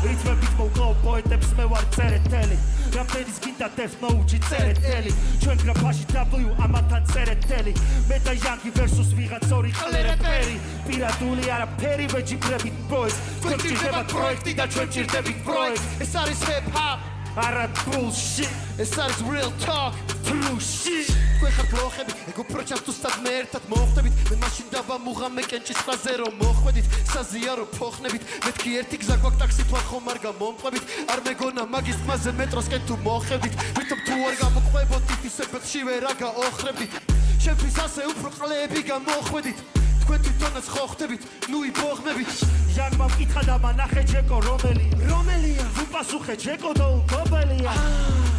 რითმებით მოვკლავ პოეტებს მე ვარ წერეთელი რამდენის გინდა დევს მოუჩი წერეთელი ჩვენ გრაფაში W ამათან წერეთელი მე და Young versus ვიღაც ორი ყლერეპერი პირადული არაფერი ვეჯიბრებით ბოის თქვენ ჭირდებათ პროექტი და ჩვენ ჭირდებით პროექტ ეს არის hip hop არა bullshit ეს არის real talk true shit თქვენ ხართ ლოხები ეგო პროჩასტუსად მე ერთად მოხვდებით მე მაშინ დავამუღამე კენჭის ხაზე რომ მოხვედით საზია რომ ფოხნებით მეთქი ერთი გზა გვაქვს ტაქსით ვარ ხომ არ გამომყვებით არ მეგონა მაგის თმაზე მეტროსკენ თუ მოხვედით ვითომ თუ არ გამოყვებოთ ისებებში ვერ აგაოხრებით შენთვის ასე უფრო ყლეები გამოხვედით თქვენ თვითონაც ხო ხდებით ნუ იბოღმებით ჟანგმა მკითხა და მანახე ჯეკო რომელია უპასუხე ჯეკო და უბობელია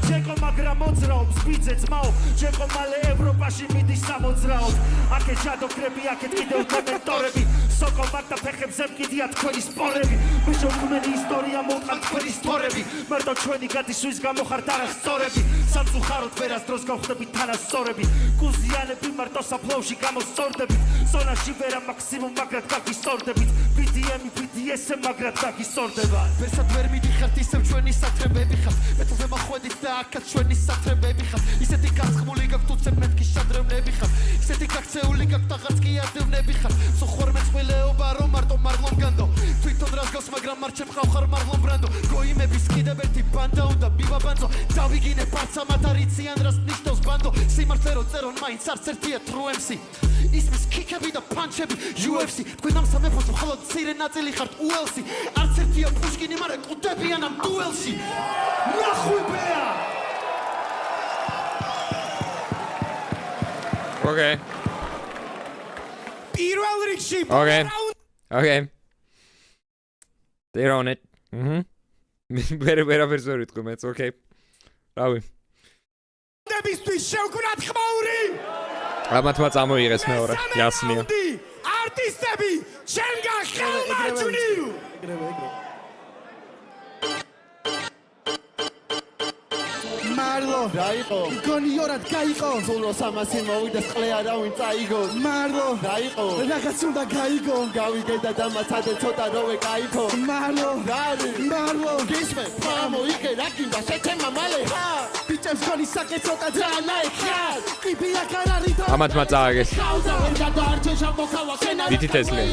ჯეკო მაგრამ მოძრაობს ბიძე ძმაო ჯეკო მალე ევროპაში მიდის სამოძრაოდ აქეთ ჯადოქრები აქეთ კიდევ კომენტორები სოკო მაგდა ფეხებზე მკიდია თქვენი სპორები ბიჭო თქვენი ისტორია მოვყავთ თქვენი სტორები მარტო ჩვენი გადისვის გამო ხართ არასწორები სამწუხაროდ ვერასდროს გავხდებით თანასწორები კუზიანები მარტო საფლოვში გამოსწორდებით ზონაში ვერა მაქსიმუმ მაგრად გაგისწორდებით BDM BDS მაგრად გაგისწორდება ვერსად ვერ მიდიხართ ისევ ჩვენი სატრებები ხართ მეთოზე მახვედით და აქაც ჩვენი სატრებები ხართ ისეთი გასხმული გაქვთ უცებ მეთქი შადრევნები ხართ ისეთი გაქცეული გაქვთ აღარც კი ადევნები ხართ სოხوار მეწყვილეობა რომ მარტო მარლომ განდო თვითონ რას გავს მაგრამ არ ჩემყავ მარლომ ბრანდო გოიმების კიდევ ერთი ბანდა უნდა ბიბაბანძო დავიგინე პარცამათ არიციან რას ნიშნავს ბანდო სიმართლე რო წერონ მაინც არც ერთია true MC ისმის კიკები და პანჩები UFC თქვენ ამ სამეფოს მხოლოდ მცირე ნაწილი ხართ ULC არც ერთია პუშკინი მაგრამ კუდებიან ამ დუელში ნახვიბეა Okay. პირველ რიგში Okay. They're on it. Ვერაფერს ვერ ვიტყვი მეც, okay. რავი. გუნდებისთვის შევკრათ ხმაური ამათმა წამოიღეს მეორე იასნია არტისტები ჩემგან ხელმარჯვნივ მარლო რაიყო გონიორად გაიყო სულ 300 მოვიდეს ყლე არავინ წაიგო მარლო რაიყო რაღაც უნდა გაიგო გავიგე და დამაცადე ცოტა როვე кайფო მარლო რარი მარლო გისმე პრამო იქე რა გინდა შეჩემა მალე ჰა ბიჭებს გონი საკე ცოტა ძანა ეხარ კიბია კარარი და ამათმა წააგეს ხავდა ვერ გადაარჩენ შემოქავა შენა დიდი თესლი.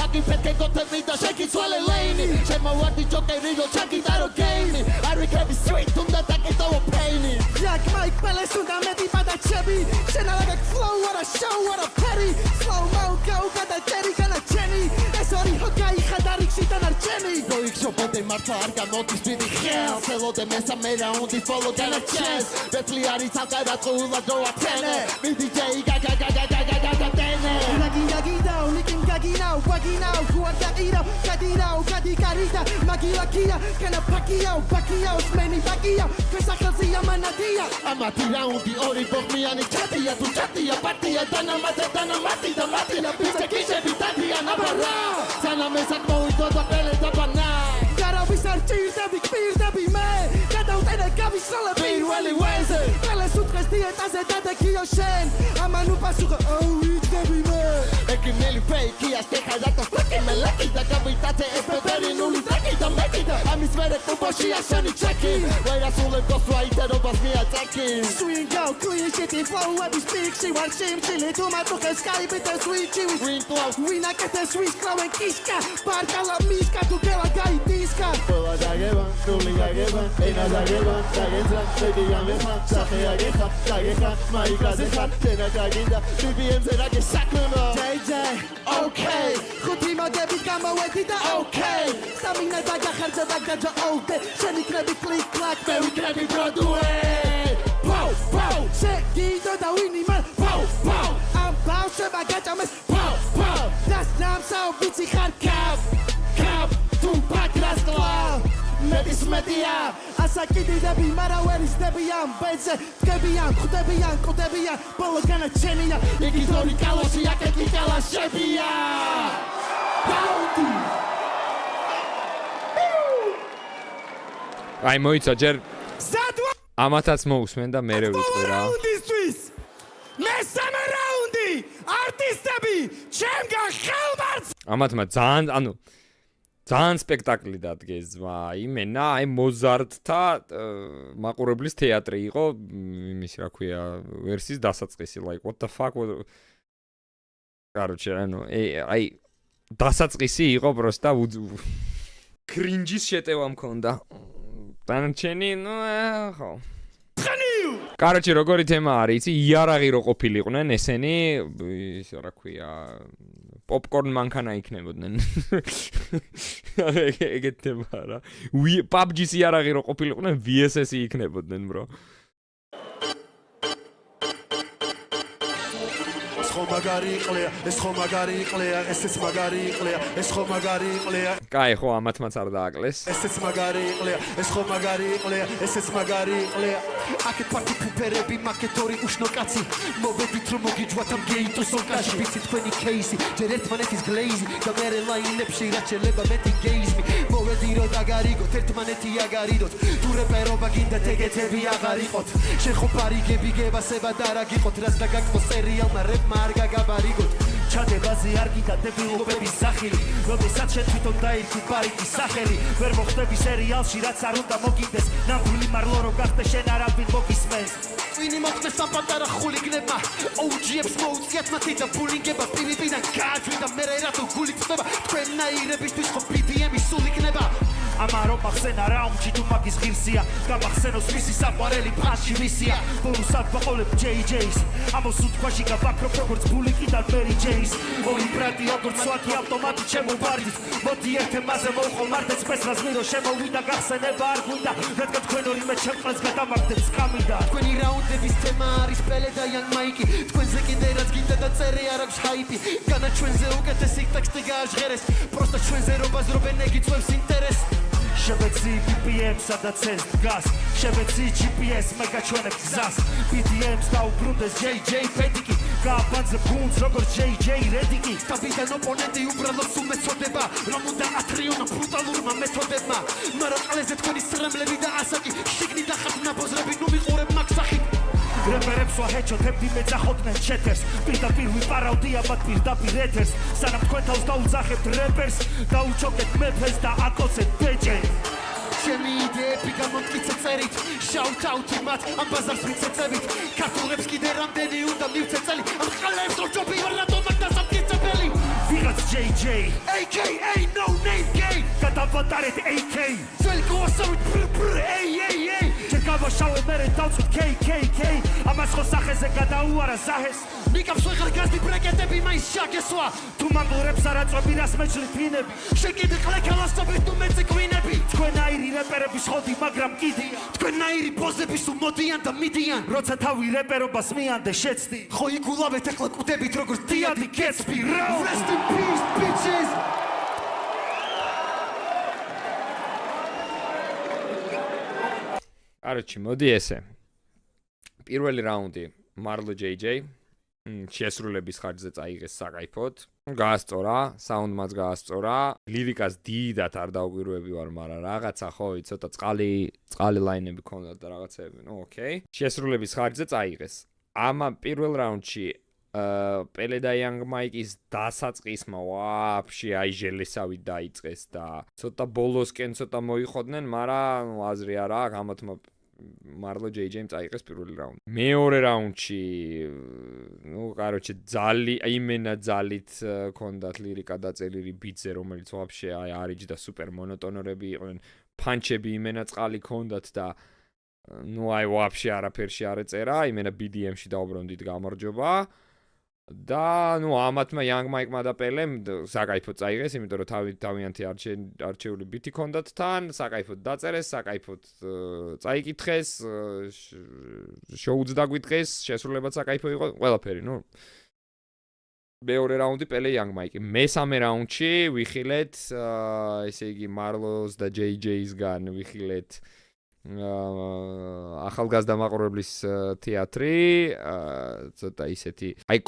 აკი ფეთქე გოთები და შეკიცვალე ლეინი შემოვარდი ჯოკერი რო ჩაკიტარო გეიმი არ ვიქები სტრიტ უნდა დაკეტავო პეინი Jack Mike Palace უნდა მეტი პადაჩები შენალაგაკ flow what a show what a petty slow mo go გადა ჯერი განა ჩენი ეს ორი ჰოკაი ხადარიქსი და ნარჩენი როიქშობოდე მართლა არ გამოდის დიდი ხელ ხელოდე მესამე რაუნდი follow განა chance ბეთლი არის ალკარა ყულა დრო ათენე მი DJ გაგაგაგაგაგაგაგადენე Lagi lagi down licking gagi now wagi now guarda ira gadira gadi carita magila kia kana pakio meni pakio questa così amanatia ამათი რაუნდი ორი ბოხმიანი ჩატია თუ ჩატია პარტია დანამატე და მატია ბიჭე კიშები დადია ნაბარა სანამესად მოვიდო და ყელე და ბანა გარავის არ ჭირდები პირდები მე გადავტენე გავისროლები პირველი ვეზე ყველას უთხრეს დიეტაზე დადეკიო შენ ამან უპასუხო ვიძდები მე ეკიმელი ფეიკია სტეხადატო ფაკი მელაკი და გავიტათე ესპერი ნული ტრეკი და მეტი და ამის მერე კუბოში ასანი ჩეკი ვერასულე გოსვაიტერობას მიაწაკი Swing go clean shit flow up speak she wants him chili to my book Skype the sweet chewy Green Cloud we not get the sweet flow and kiska parkala miska tu gela gai diska ყველა დაგება ნული გაგება ენა დაგება დაგეძა შედი ამეხა სახე აგეხა დაგეხა მაიკაზე ხარ თენა დაგინდა BBM-ზე რა გესაქმება JJ okay ხუთი მაგები გამოვედი და okay სამინა დაგახარჯა და გაჯა ოლდე შენი კრები კლიკ კლაკ მე ვიქნები ბროდუეი Pow pow შეგიდო და ვინი მან Pow pow ამ ბავშვებმა გაჭამეს Pow pow das ნამსაო ვიცი ხარ კაპ თუ პაკრას კლავ მეტის მეტია ასაკიდიდები მარა ვერისტებიან ბეძე დგებიან ხვდებიან კუდებიან ბოლო განაჩენია იგი თორი კალოში აკეთი კალაშებია რაუნდი აი მოიცა ჯერ სადვა ამათაც მოусმენ და მე ვიტყვი რა რაუნდისთვის მესამე რაუნდი არტისტები ჩემგან ხელმართ ამათმა ძალიან სპექტაკლი დადგეს იმენა აი მოზარტთა მაყურებლის თეატრი იყო იმის რა ქვია ვერსიის დასაწყისი like what the fuck короче აი დასაწყისი იყო პროსტა კრინჯის შეტევა მქონდა დანარჩენი ხო короче როგორი თემა არის იცი იარაღი რო ყოფილიყვნენ ესენი ის რა ქვია პოპკორნ მანქანა იქნებოდნენ ეგეთ თემა რა PUBG-ს იარაღი რო ყოფილიყვნენ VSS-ი იქნებოდნენ bro ხო მაგარი იყლია ეს ხო მაგარი იყლია ესეც მაგარი იყლია ეს ხო მაგარი იყლია კაი ხო ამათმაც არ დააკლეს ესეც მაგარი იყლია ეს ხო მაგარი იყლია ესეც მაგარი იყლია აკეთ პარტი ფუფერები მაკეტორი უშნო კაცი მოვედით რომ მოგიჯვათ ამ გეიტოს ოკაში ვიცი თქვენი кейსი ჯერ ერთმანეთის გლეიზი და მერე ლაინებში რაც შეიძლება მეტი გეიზმი მოვედი რომ დაგარიგოთ ერთმანეთი აგარიდოთ თუ რეპერობა გინდათ ეგეთები აღარ იყოთ შენ ხო პარიგები გებასება და რა გიყოთ რაც დაგაკმო სერიალმა რეპმა არ გაგაბარიგოთ ჩადებაზე არ გიდა დებილობების სახილი როდესაც შენ თვითონ დაირქი პარიკის სახელი ვერ მოხდები სერიალში რაც არ უნდა მოგინდეს ნამდვილი მარლო რო გახდე შენ არავინ მოგისმენს ვინი მოწმეს ამ პატარა ხულიგნებმა OG-ებს მოუწიათ მათი და ბულინგება პირიდან გააჩვიდა მე რატო გული წდება თქვენნაირებისთვის ხო BDM-ი სულ იქნება ამარო მახსენა რაუნდში თუ მაგის ღირსია გამახსენოს მისი საყვარელი ფასში ვისია ბოლოსად ვაყოლებ JJ-ს ამოს უთქვაში გავაკრობ როგორც ბულიკიდან Mary J-ს ორი ბრატი როგორც სვათი ავტომატი შემოვარდით მოდი ერთ ემაზე მოვყო მარტეც ფესრას მირო შემოვიდა გახსენება არ გვინდა რადგან თქვენ ორივე ჩემყლეს გადამაგდებ სკამიდა თქვენი რაუნდების თემა არის პელე და Young Mike თქვენზე კიდე რაც გინდა და წერე არ აქვს ჰაიპი განა ჩვენზე უკეთესი ტექსტი გააჟღერეს პროსტა ჩვენზე რობას რობენ ეგ იწვევს ინტერესს შევეცი BPM-სა და CS დგას შევეცი GPS მე გაჩვენებ გზას BDM-ს დაუბრუნდეს JJ პედიკი გააბანძებ გუნდს როგორც JJ რედიკი სტაბიდან ოპონენტი უბრალოდ სულ მეწოდება რომ უნდა ათრიონ ბრუტალურმა მეთოდებმა მაგრამ ყლეზე თქვენი სრემლები და ასაკი შიგნით და ხართ ნაბოზრები ნუ მიყურებ მაგ სახით რეპერებს ვაჰეჩოთებდი მეძახოდნენ ჩეთერს პირდაპირ ვიპარავდია მათ პირდაპირ ეთერს სანამ თქვენ თავს დაუძახებთ რეპერს დაუჩოქეთ მეფეს და აკოცეთ ბეჭერს ჩემი იდეები გამომტკიცე წერით shout out მათ ამ ბაზარს მიცეწებით ქართულებს კიდე რამდენი უნდა მივცე წელი ამ ყალებს რო ჯობი ვარ რატომ აქ დასამტკიცებელი ვიღაც JJ AKA no name gay გადავატარეთ AK ძველი გოასავით AAA შევავშავე მერე დავწვით KKK ამას ხო სახეზე გადაუარა ზაჰეს ნიკავს ვეღარ გასდი ბრეკეტები მაინც შაგესვა თუ მამბურებს არ აწვევი რას მეჭრით ვინები შენ კიდე ყლეკალასწობით თუ მეწე კვინები თქვენაირი რეპერები ხოდი მაგრამ კიდია თქვენაირი პოზები სულ მოდიან და მიდიან როცა თავი რეპერობას მიანდე შეცდი ხო იგულავეთ ახლა კვდებით როგორც დიადი Gatsby Rest in peace bitches Короче, მოდი ესე. პირველი რაუნდი Marlo JJ შესრულების ხარჯზე წაიღეს საკაიფოდ. გაასწორა, საუნდმაც გაასწორა, ლირიკას დიდად არ დაუკვირვები ვარ, მაგრამ რაღაცა ხო, ცოტა წყალი ლაინები ქონდა და რაღაცები, ნუ ოკეი. შესრულების ხარჯზე წაიღეს. ამა პირველ რაუნდში პელე და Young Mike-ის დასაწყისმა ვაფშე აი ჟელესავით დაიწყეს და ცოტა ბოლოსკენ ცოტა მოიხოდნენ, მაგრამ აზრი არა აქვს, ამათმა Marlo JJ-მ წაიღეს პირველი რაუნდი. მეორე რაუნდში, ну, короче, იმენა ძალით ქონდათ ლირიკა დაწერილი ბიტზე, რომელიც ვაფშე აი არიჯდა სუპერ მონოტონორები იყვნენ, პანჩები იმენა წყალი ქონდათ და ну, აი ვაფშე არაფერში არ ეწერა, იმენა BDM-ში დაუბრუნდით გამარჯობა. და ну ამათმა Young Mike-მა და პელემ საკაიფოდ წაიღეს, იმიტომ რომ თავიანთი არჩეული ბიტი ქონდათ თან, საკაიფოდ დაწერეს, საკაიფოდ წაიკითხეს, შოუც დაგვიტყეს, შესრულებაც საკაიფო იყო, ყველაფერი, ну მეორე რაუნდი პელე Young Mike. მესამე რაუნდში ვიხილეთ, ესე იგი Marlos და JJ-სგან ვიხილეთ ახალგაზრდა მაყურებლის თეატრი, ცოტა ისეთი, აი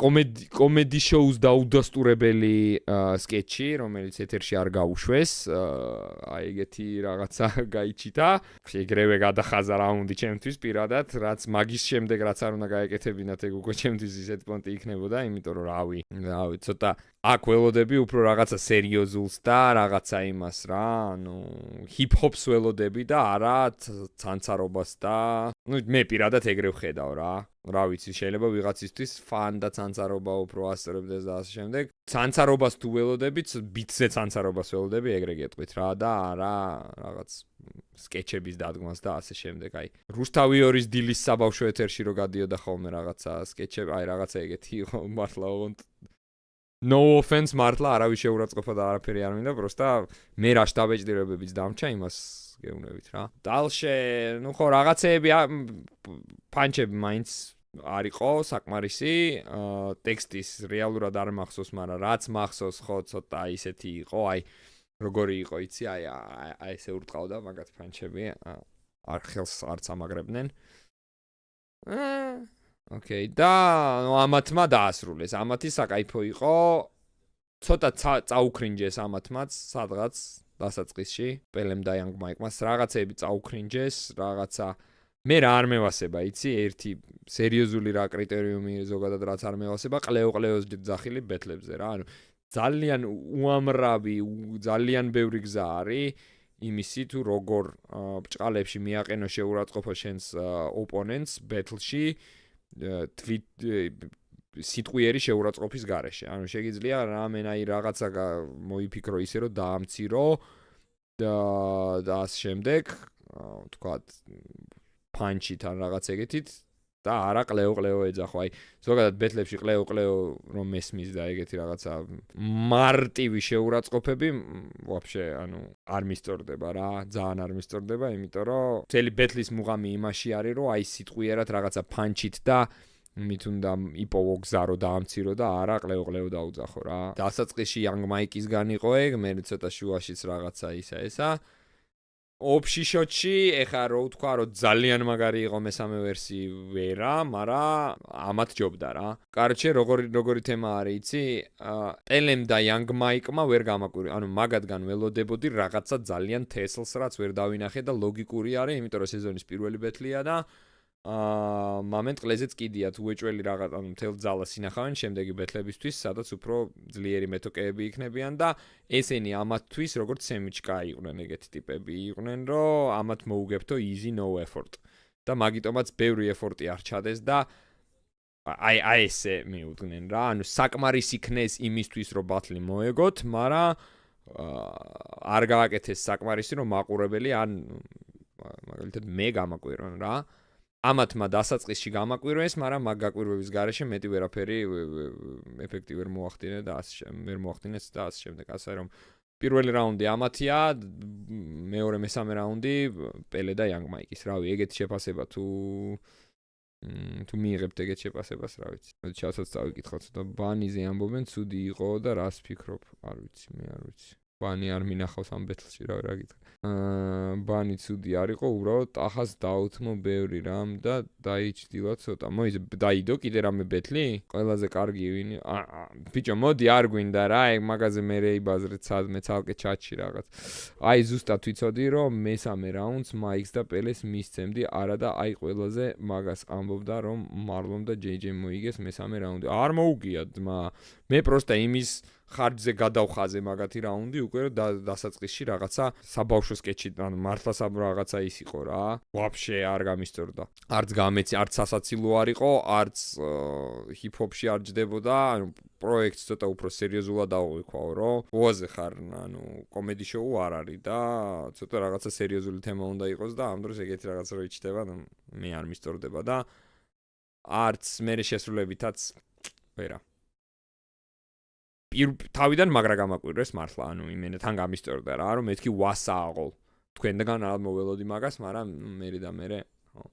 კომედი შოუს დაუდასტურებელი სკეჩი, რომელიც ეთერში არ გაუშვეს, აი ეგეთი რაღაცა გაიჩიტა. ეგრევე გადახაზა რაუნდი ჩემთვის პირადად, რაც მაგის შემდეგ რაც არ უნდა გაეკეთებინათ, ეგ უკვე ჩემთვის ისეთ პონტი იქნებოდა, იმიტომ რომ რავი, ცოტა აქ ველოდები უფრო რაღაცა სერიოზულს და რაღაცა იმას რა, ანუ ჰიპ-ჰოპს ველოდები და არა ცანცარობას და ну მე პირადად ეგრე ვხედავ რა. რა ვიცი, შეიძლება ვიღაცისთვის ფან და ცანცარობა უფრო ასწორებდეს და ასე შემდეგ. ცანცარობას თუ ველოდებით, ბიტზე ცანცარობას ველოდები, ეგრე გეტყვით რა და არა რაღაც სკეჩების დადგმას და ასე შემდეგ. აი, რუსთავი ორის დილის საბავშვო ეთერში რო გადიოდა ხოლმე რაღაცა სკეჩები, აი რაღაცა ეგეთი იყო მართლა ოღონდ No offense მართლა არავის შეურაცხყოფა და არაფერი არ მინდა, პროსტა მე რა შტაბეჭდილებებიც დამჩა იმას გეუბნებით რა. დალშე, ну ხო რაღაცეები პანჩები მაინც არ იყო საკმარისი, ტექსტის რეალურად არ მახსოვს, მაგრამ რაც მახსოვს ხო ცოტა ისეთი იყო, აი როგორი იყო იცი, აი ესე ურტყავდა მაგათ პანჩები, არ ხელს არც ამაგრებდნენ. Okay, და ამათმა დაასრულეს. ამათი საკაიფო იყო. ცოტა წაუქრინჯეს ამათმაც სადღაც დასაწყისში, პელემ და Young Mike-მას რაღაცეები წაუქრინჯეს, რაღაცა მე რა არ მევასება, იცი, ერთი სერიოზული რა კრიტერიუმი ზოგადად რაც არ მევასება, ყლეო-ყლეოს ძახილი ბეთლებზე რა. ანუ ძალიან უამრავი, ძალიან ბევრი გზა არის იმისი თუ როგორ ბჭყალებში მიაყენო შეურაცხყოფა შენს ოპონენტს ბეთლში. სიტყვიერი შეურაცხყოფის გარეშე. ანუ შეგიძლია რამენაი რაღაცა მოიფიქრო ისე რომ დაამცირო და ამ შემდეგ თქვათ პანჩით ან რაღაც ეგეთით და არა ყლეო-ყლეო ეძახო. აი ზოგადად ბეთლებში ყლეო-ყლეო რომ მესმის და ეგეთი რაღაცა მარტივი შეურაცხყოფები ვაფშე ანუ არ მისწორდება რა, ძალიან არ მისწორდება, იმიტომ რომ მთელი ბეთლის მუღამი იმაში არის, რომ აი სიტყვიერად რაღაცა პანჩით და მით უნდა იპოვო გზა რომ დაამცირო და არა ყლეო-ყლეო დაუძახო რა. დასაწყისში Young Mike-ისგან იყო ეგ, მე ცოტა შუაშიც რაღაცა ისა ესა. ოფში შოტში ეხა რო ვთქვა რომ ძალიან მაგარი იყო მესამე ვერსიი ვერა, მაგრამ ამათ ჯობდა რა. კარჩე როგორი თემა არის იცი? ტელემ და Young Mike-მა ვერ გამაკვირე. ანუ მაგათგან ველოდებოდი რაღაცა ძალიან თესლს რაც ვერ დავინახე და ლოგიკური არის, იმიტომ რომ სეზონის პირველი ბეთლია და მომენტ ყლეზეც კიდია თუ ეჭველი რაღაც ანუ მთელ ძალას ინახავენ შემდეგი ბეთლებისთვის, სადაც უფრო ძლიერი მეტოკეები იქნებიან და ესენი ამათთვის როგორც სემიჩკა იყვნენ ეგეთი ტიპები იყვნენ, რომ ამათ მოუგებთო easy no effort და მაგიტომაც ბევრი effort-ი არ ჩადეს და აი ესე მიუდგნენ რა, ანუ საკმარის იქნეს იმისთვის რომ ბათლი მოეგოთ, მაგრამ არ გააკეთეს საკმარისი რომ მაყურებელი ან მაგალითად მე გამაკვირონ რა. ამათმა დასაწყისში გამაკვირვეს, მაგრამ მაგ გაკვირვების გარეშე მეტი ვერაფერი ეფექტი ვერ მოახდინეს და ასე შემდეგ. ასე რომ პირველი რაუნდი ამათია, მეორე მესამე რაუნდი პელე და Young Mike-ის. რავი, ეგეთი შეფასება თუ მიიღებთ ეგეთ შეფასებას, რა ვიცი. მოდი ჩასაც დავიკითხავ ცოტა ბანიზე ამბობენ, ცუდი იყო და რას ფიქრობ? არ ვიცი, მე არ ვიცი. ბანი არ მინახავს ამ ბეთლში, რა გითხრა. ბანი ცუდი არ იყო, უბრალოდ ტახას დაუთმო ბევრი რამ და დაიჭდილა ცოტა. მოიძე დაიდო კიდე რამე ბეთლი? ყველაზე კარგი ვინი? ბიჭო, მოდი არ გვინდა რა, ეგ მაგაზე მე რეიბაზრეთ სადმე ცალკე ჩატში რაღაც. აი ზუსტად ვიცოდი, რომ მესამე რაუნდს Mike-ს და პელეს მისცემდი, არა და აი ყველაზე მაგას ამბობდა, რომ Marlon და JJ მოიგეს მესამე რაუნდი. არ მოუგია ძმა. მე პროსტა იმის ხარჯზე გადავხაზე მაგათი რაუნდი უკვე დასაწყისში რაღაცა საბავშვო სკეჩი ანუ მართლა რაღაცა ის იყო რა ვაფშე არ გამისწორდა არც გამეცი არც სასაცილო არ იყო არც ჰიპ-ჰოპში არ ჯდებოდა ანუ პროექტს ცოტა უფრო სერიოზულად დავუვიქაო რომ ვოაზე ხარ ანუ კომედი შოუ არ არის და ცოტა რაღაცა სერიოზული თემა უნდა იყოს და ამ დროს ეგეთი რაღაცა რო იჩდება მე არ მისწორდება და არც მე შესრულებითაც ვერა თავიდან მაგრა გამაკვირვეს მართლა ანუ იმენთან გამისწორდა რა რომ მეთქი ვასააღო თქვენგან არ მოველოდი მაგას მაგრამ მე ხო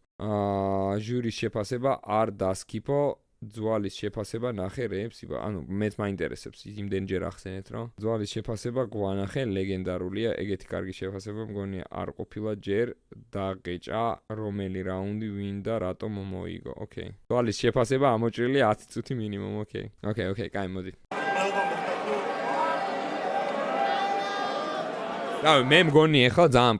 ჟურის შეფასება არ დასკიფო ძვალის შეფასება ნახე რეებს ანუ მეც მაინტერესებს იმდენჯერ ახსენეთ რომ ძვალის შეფასება გვანახე ლეგენდარულია ეგეთი კარგი შეფასება მგონია არ ყოფილა ჯერ დაგეჭა რომელი რაუნდი ვინ და რატომ მოიგო ოკეი ძვალის შეფასება ამოჭრილია 10 წუთი მინიმუმ ოკეი კაი მოდი რა მე მგონი ახლა ძალიან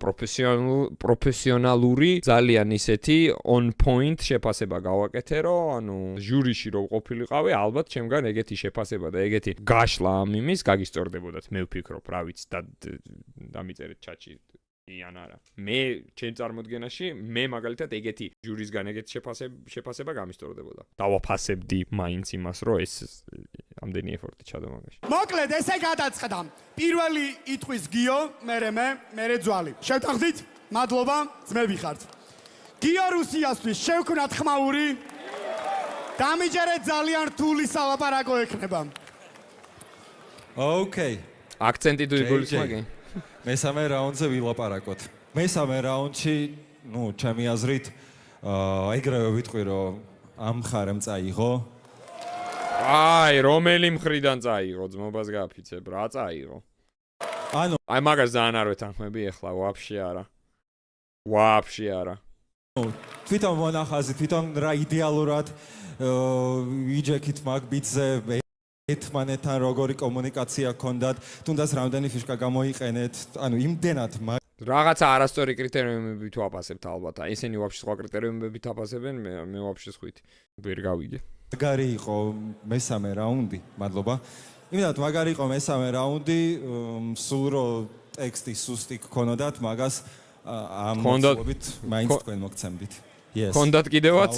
პროფესიონალური ძალიან ისეთი on point შეფასება გავაკეთე რომ ანუ ჟურიში რო ყოფილიყავი ალბათ ჩემგან ეგეთი შეფასება და ეგეთი გაშლა ამ იმის გაგისწორდებოდათ მე ვფიქრობ რა ვიცი და დამიწერეთ ჩატში იან არა მე ჩემ წარმოდგენაში მე მაგალითად ეგეთი ჟურისგან ეგეთი შეფასება გამისწორდებოდა დავაფასებდი მაინც იმას რომ ეს ამდენი ეფორტი ჩადო მაგაში მოკლედ ესე გადაწყდა პირველი იტყვის გიო მე ძვალი შევთანხმდით მადლობა ძმები ხართ გიო რუსიასთვის შევქნათ ხმაური დამიჯერეთ ძალიან რთული სალაპარაკო ექნება ოკეი აქცენტი თუ იგულისხმაგე მესამე რაუნდზე ვილაპარაკოთ. მესამე რაუნდში, ჩემი აზრით, ეგრევე ვიტყვი, რომ ამ მხარემ წაიღო. აი, რომელი მხრიდან წაიღო, ძმობას გააფიცებ, რა წაიღო? ანუ, აი მაგას ძალიან არ ვეთანხმები ახლა, ვაფშე არა. ვაფშე არა. თვითონ მონახაზი, თვითონ რა იდეალურად ვიჯექით მაგ ბიტზე ერთმანეთთან როგორი კომუნიკაცია გქონდათ, თუნდაც რამდენი ფიშკა გამოიყენეთ, ანუ იმდენად რაღაცა არასწორი კრიტერიუმებით ვაფასებთ ალბათ. ესენი ვაფშე სხვა კრიტერიუმებით აფასებენ, მე ვაფშე სხვით ვერ გავიგე. მაგარი იყო მესამე რაუნდი, მადლობა. იმედად მაგარი იყო მესამე რაუნდი, სულ რო ტექსტი სუსტი გქონოდათ, მაგას ამ მოწმობით მაინც თქვენ მოგცემდით. Yes. გქონდათ კიდევაც?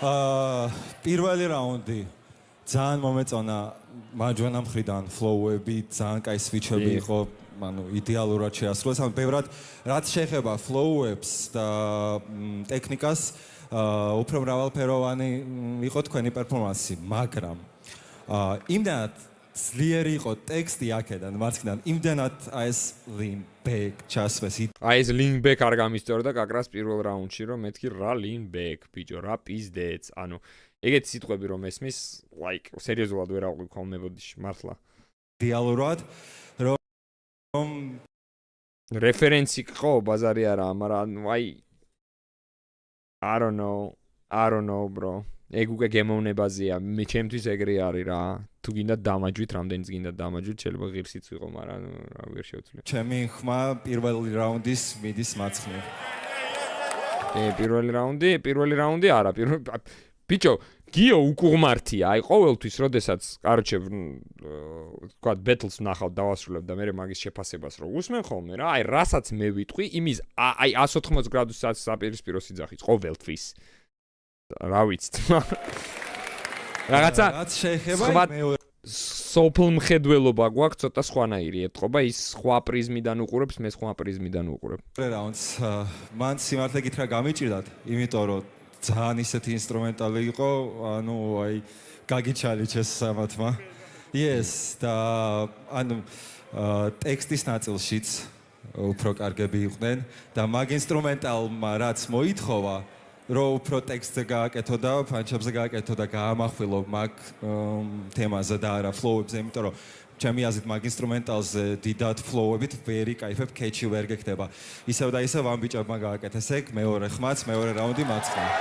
პირველი რაუნდი ძალიან მომეწონა მარჯვენა მხრიდან ფლოუები, ძალიან კაი სვიჩები იყო, ანუ იდეალურად შეასრულეს. ანუ ბევრად რაც შეეხება ფლოუებს და ტექნიკას, უფრო მრავალფეროვანი იყო თქვენი პერფორმანსი, მაგრამ იმდანაც ძლიერი იყო ტექსტი აქედან, მარცხნიდან, იმდანაც ეს ლინბეკ ჩასვეს. აი ეს ლინბეკ არ გამისწორდა კაკრას პირველ რაუნდში, რომ მეთქი რა ლინბეკ, ბიჭო, რა პიზდეც, ანუ ეგეთი სიტყვები რომ ესმის, like, სერიოზულად ვერ აღვიქვამებოდი მართლა. იდეალურად, რომ რეფერენსი ხო ბაზარი არა, მაგრამ აი I don't know bro. ეგ უკვე გემოვნებაზეა. მე ჩემთვის ეგრე არის რა. თუ გინდა დამაჯვით, რამდენიც გინდა დამაჯვით, შეიძლება ღირსიც ვიყო, მაგრამ რა ვერ შევძლია. ჩემი ხმა პირველი რაუნდის მიდის მარცხნივ. პირველი რაუნდი არა, ბიჭო, გიო უკუღმართია, აი ყოველთვის, როდესაც, კაროჩე, თქვა ბეტლს ვნახავ დავასრულებ და მე მაგის შეფასებას რო უსმენ ხოლმე რა, აი რასაც მე ვიტყვი, იმის აი 180 გრადუსად საპირისპირო სიძახის ყოველთვის. რა ვიცით. რაღაცა რაც შეეხება მეორე სოფლ მხედველობა გვაქვს ცოტა სხვანაირი ეთყობა ის სხვა პრიზმიდან უყურებს მე სხვა პრიზმიდან უყურებ რაუნდს მან სიმართლე გითხრა გამიჭირდათ იმიტომ რომ ძალიან ისეთი ინსტრუმენტალი იყო ანუ აი გაგიჩალიჩეს სამათმა yes და ანუ ტექსტის ნაწილშიც უფრო კარგები იყვნენ და მაგ ინსტრუმენტალმა რაც მოითხოვა რომ უფრო ტექსტზე გააკეთო და ფანჩებზე გააკეთო და გაამახვილო მაგ თემაზე და არა ფლოუებზე, იმიტომ რომ ჩემი აზრით მაგ ინსტრუმენტალზე დიდად ფლოუებით ვერ იკაიფებ, კეჩი ვერ გეკეთება. ისევ და ისევ ამ ბიჭებმა გააკეთეს ეგ, მეორე ხმაც, მეორე რაუნდი მარცხნივ.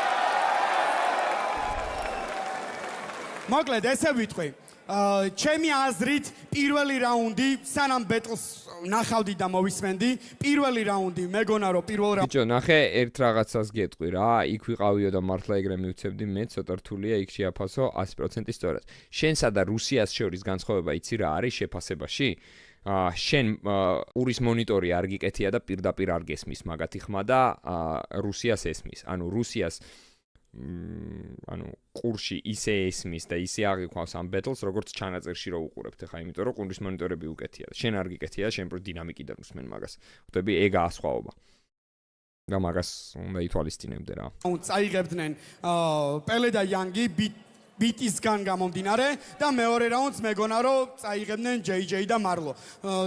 მოკლედ ესე ვიტყვი. ჩემი აზრით პირველი რაუნდი სანამ ბეტლს ნახავდი და მოვისმენდი პირველი რაუნდი მეგონა რომ პირველ რაუნდში ბიჭო ნახე ერთ რაღაცას გეტყვი რა იქ ვიყავიო და მართლა ეგრე მივცებდი მე ცოტა რთულია იქ შეაფასო 100% სწორად შენსა და რუსიას შორის განსხვავება იცი რა არის შეფასებაში შენ ურის მონიტორი არ გიკეთია და პირდაპირ არ გესმის მაგათი ხმა და რუსიას ესმის ანუ რუსიას ანუ კურსი ისე ესმის და ისე აღიქვავს ამ ბეტლს როგორც ჩანაწერში რო უყურებთ ხა იმიტომ რომ ყურის მონიტორები უკეთია შენ არ გიკეთია შენ პრო დინამიკიდან უსმენ მაგას ხვდები ეგაა სხვაობა და მაგას უნდა ითვალისწინებდე რა წაიღებდნენ პელე და იანგი ბიტისგან გამომდინარე და მეორე რაუნდს მეგონა რომ წაიღებდნენ JJ და მარლო.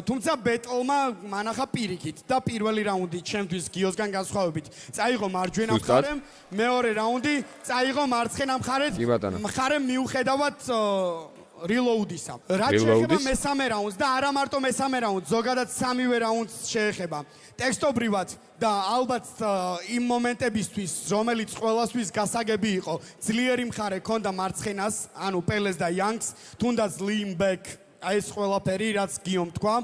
თუმცა ბეტლმა მანახა პირიქით და პირველი რაუნდი ჩემთვის გიოსგან განსხვავებით წაიღო მარჯვენა მხარემ, მეორე რაუნდი წაიღო მარცხენა მხარემ მიუხედავად reload-ისა. რაც შეეხება მესამე რაუნდს და არა მარტო მესამე რაუნდს, ზოგადად სამივე რაუნდს შეეხება. ტექსტობრივად და ალბათ იმ მომენტებისთვის, რომელიც ყველასთვის გასაგები იყო, ძლიერი მხარე ქონდა მარცხენას, ანუ პელეს და იანგს, თუნდაც ლიმბეკ აი ეს ყველაფერი, რაც გიომ თქვა,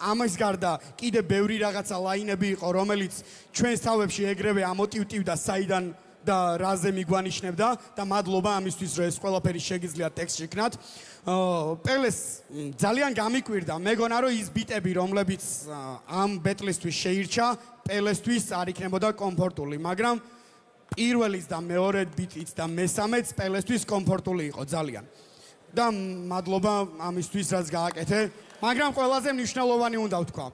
ამის გარდა კიდე ბევრი რაღაცა ლაინები იყო, რომელიც ჩვენს თავებში ეგრევე ამოტივტივდა საიდან და რაზე მიგვანიშნებდა და მადლობა ამისთვის რომ ეს ყველაფერი შეგიძლიათ ტექსტში იქნათ. პელეს ძალიან გამიკვირდა, მეგონა რომ ის ბიტები, რომლებიც ამ ბეტლისთვის შეირჩა, პელესთვის არ იქნებოდა კომფორტული, მაგრამ პირველის და მეორე ბიტიც და მესამეც პელესთვის კომფორტული იყო ძალიან. და მადლობა ამისთვის რაც გააკეთე, მაგრამ ყველაზე მნიშვნელოვანი უნდა ვთქვა.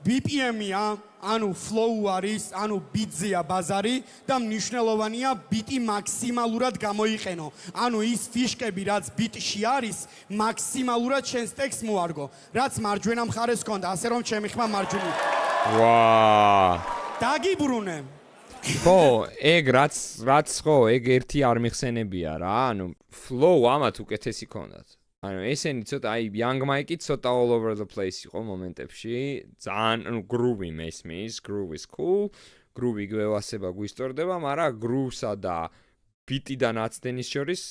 BPM-ია, ანუ flow არის, ანუ ბიტზეა ბაზარი და მნიშვნელოვანია ბიტი მაქსიმალურად გამოიყენო. ანუ ის ფიშკები, რაც ბიტში არის, მაქსიმალურად შენს ტექსტს მოარგო. რაც მარჯვენა მხარეს ქონდა, ასე რომ ჩემი ხმა მარჯვნივ. ვაა! დაგიბრუნე. ხო, ეგ რაც ხო, ეგ ერთი არ მიხსენებია რა, ანუ flow ამათ უკეთესი ქონდათ. ანუ ესენი ცოტა აი young Mike-ი ცოტა all over the place იყო მომენტებში, ძალიან ანუ groovy მესმის, groove is cool, groovy გვევასება გვისტორდება, მაგრამ groove-სა და beat-დან აცდენის შორის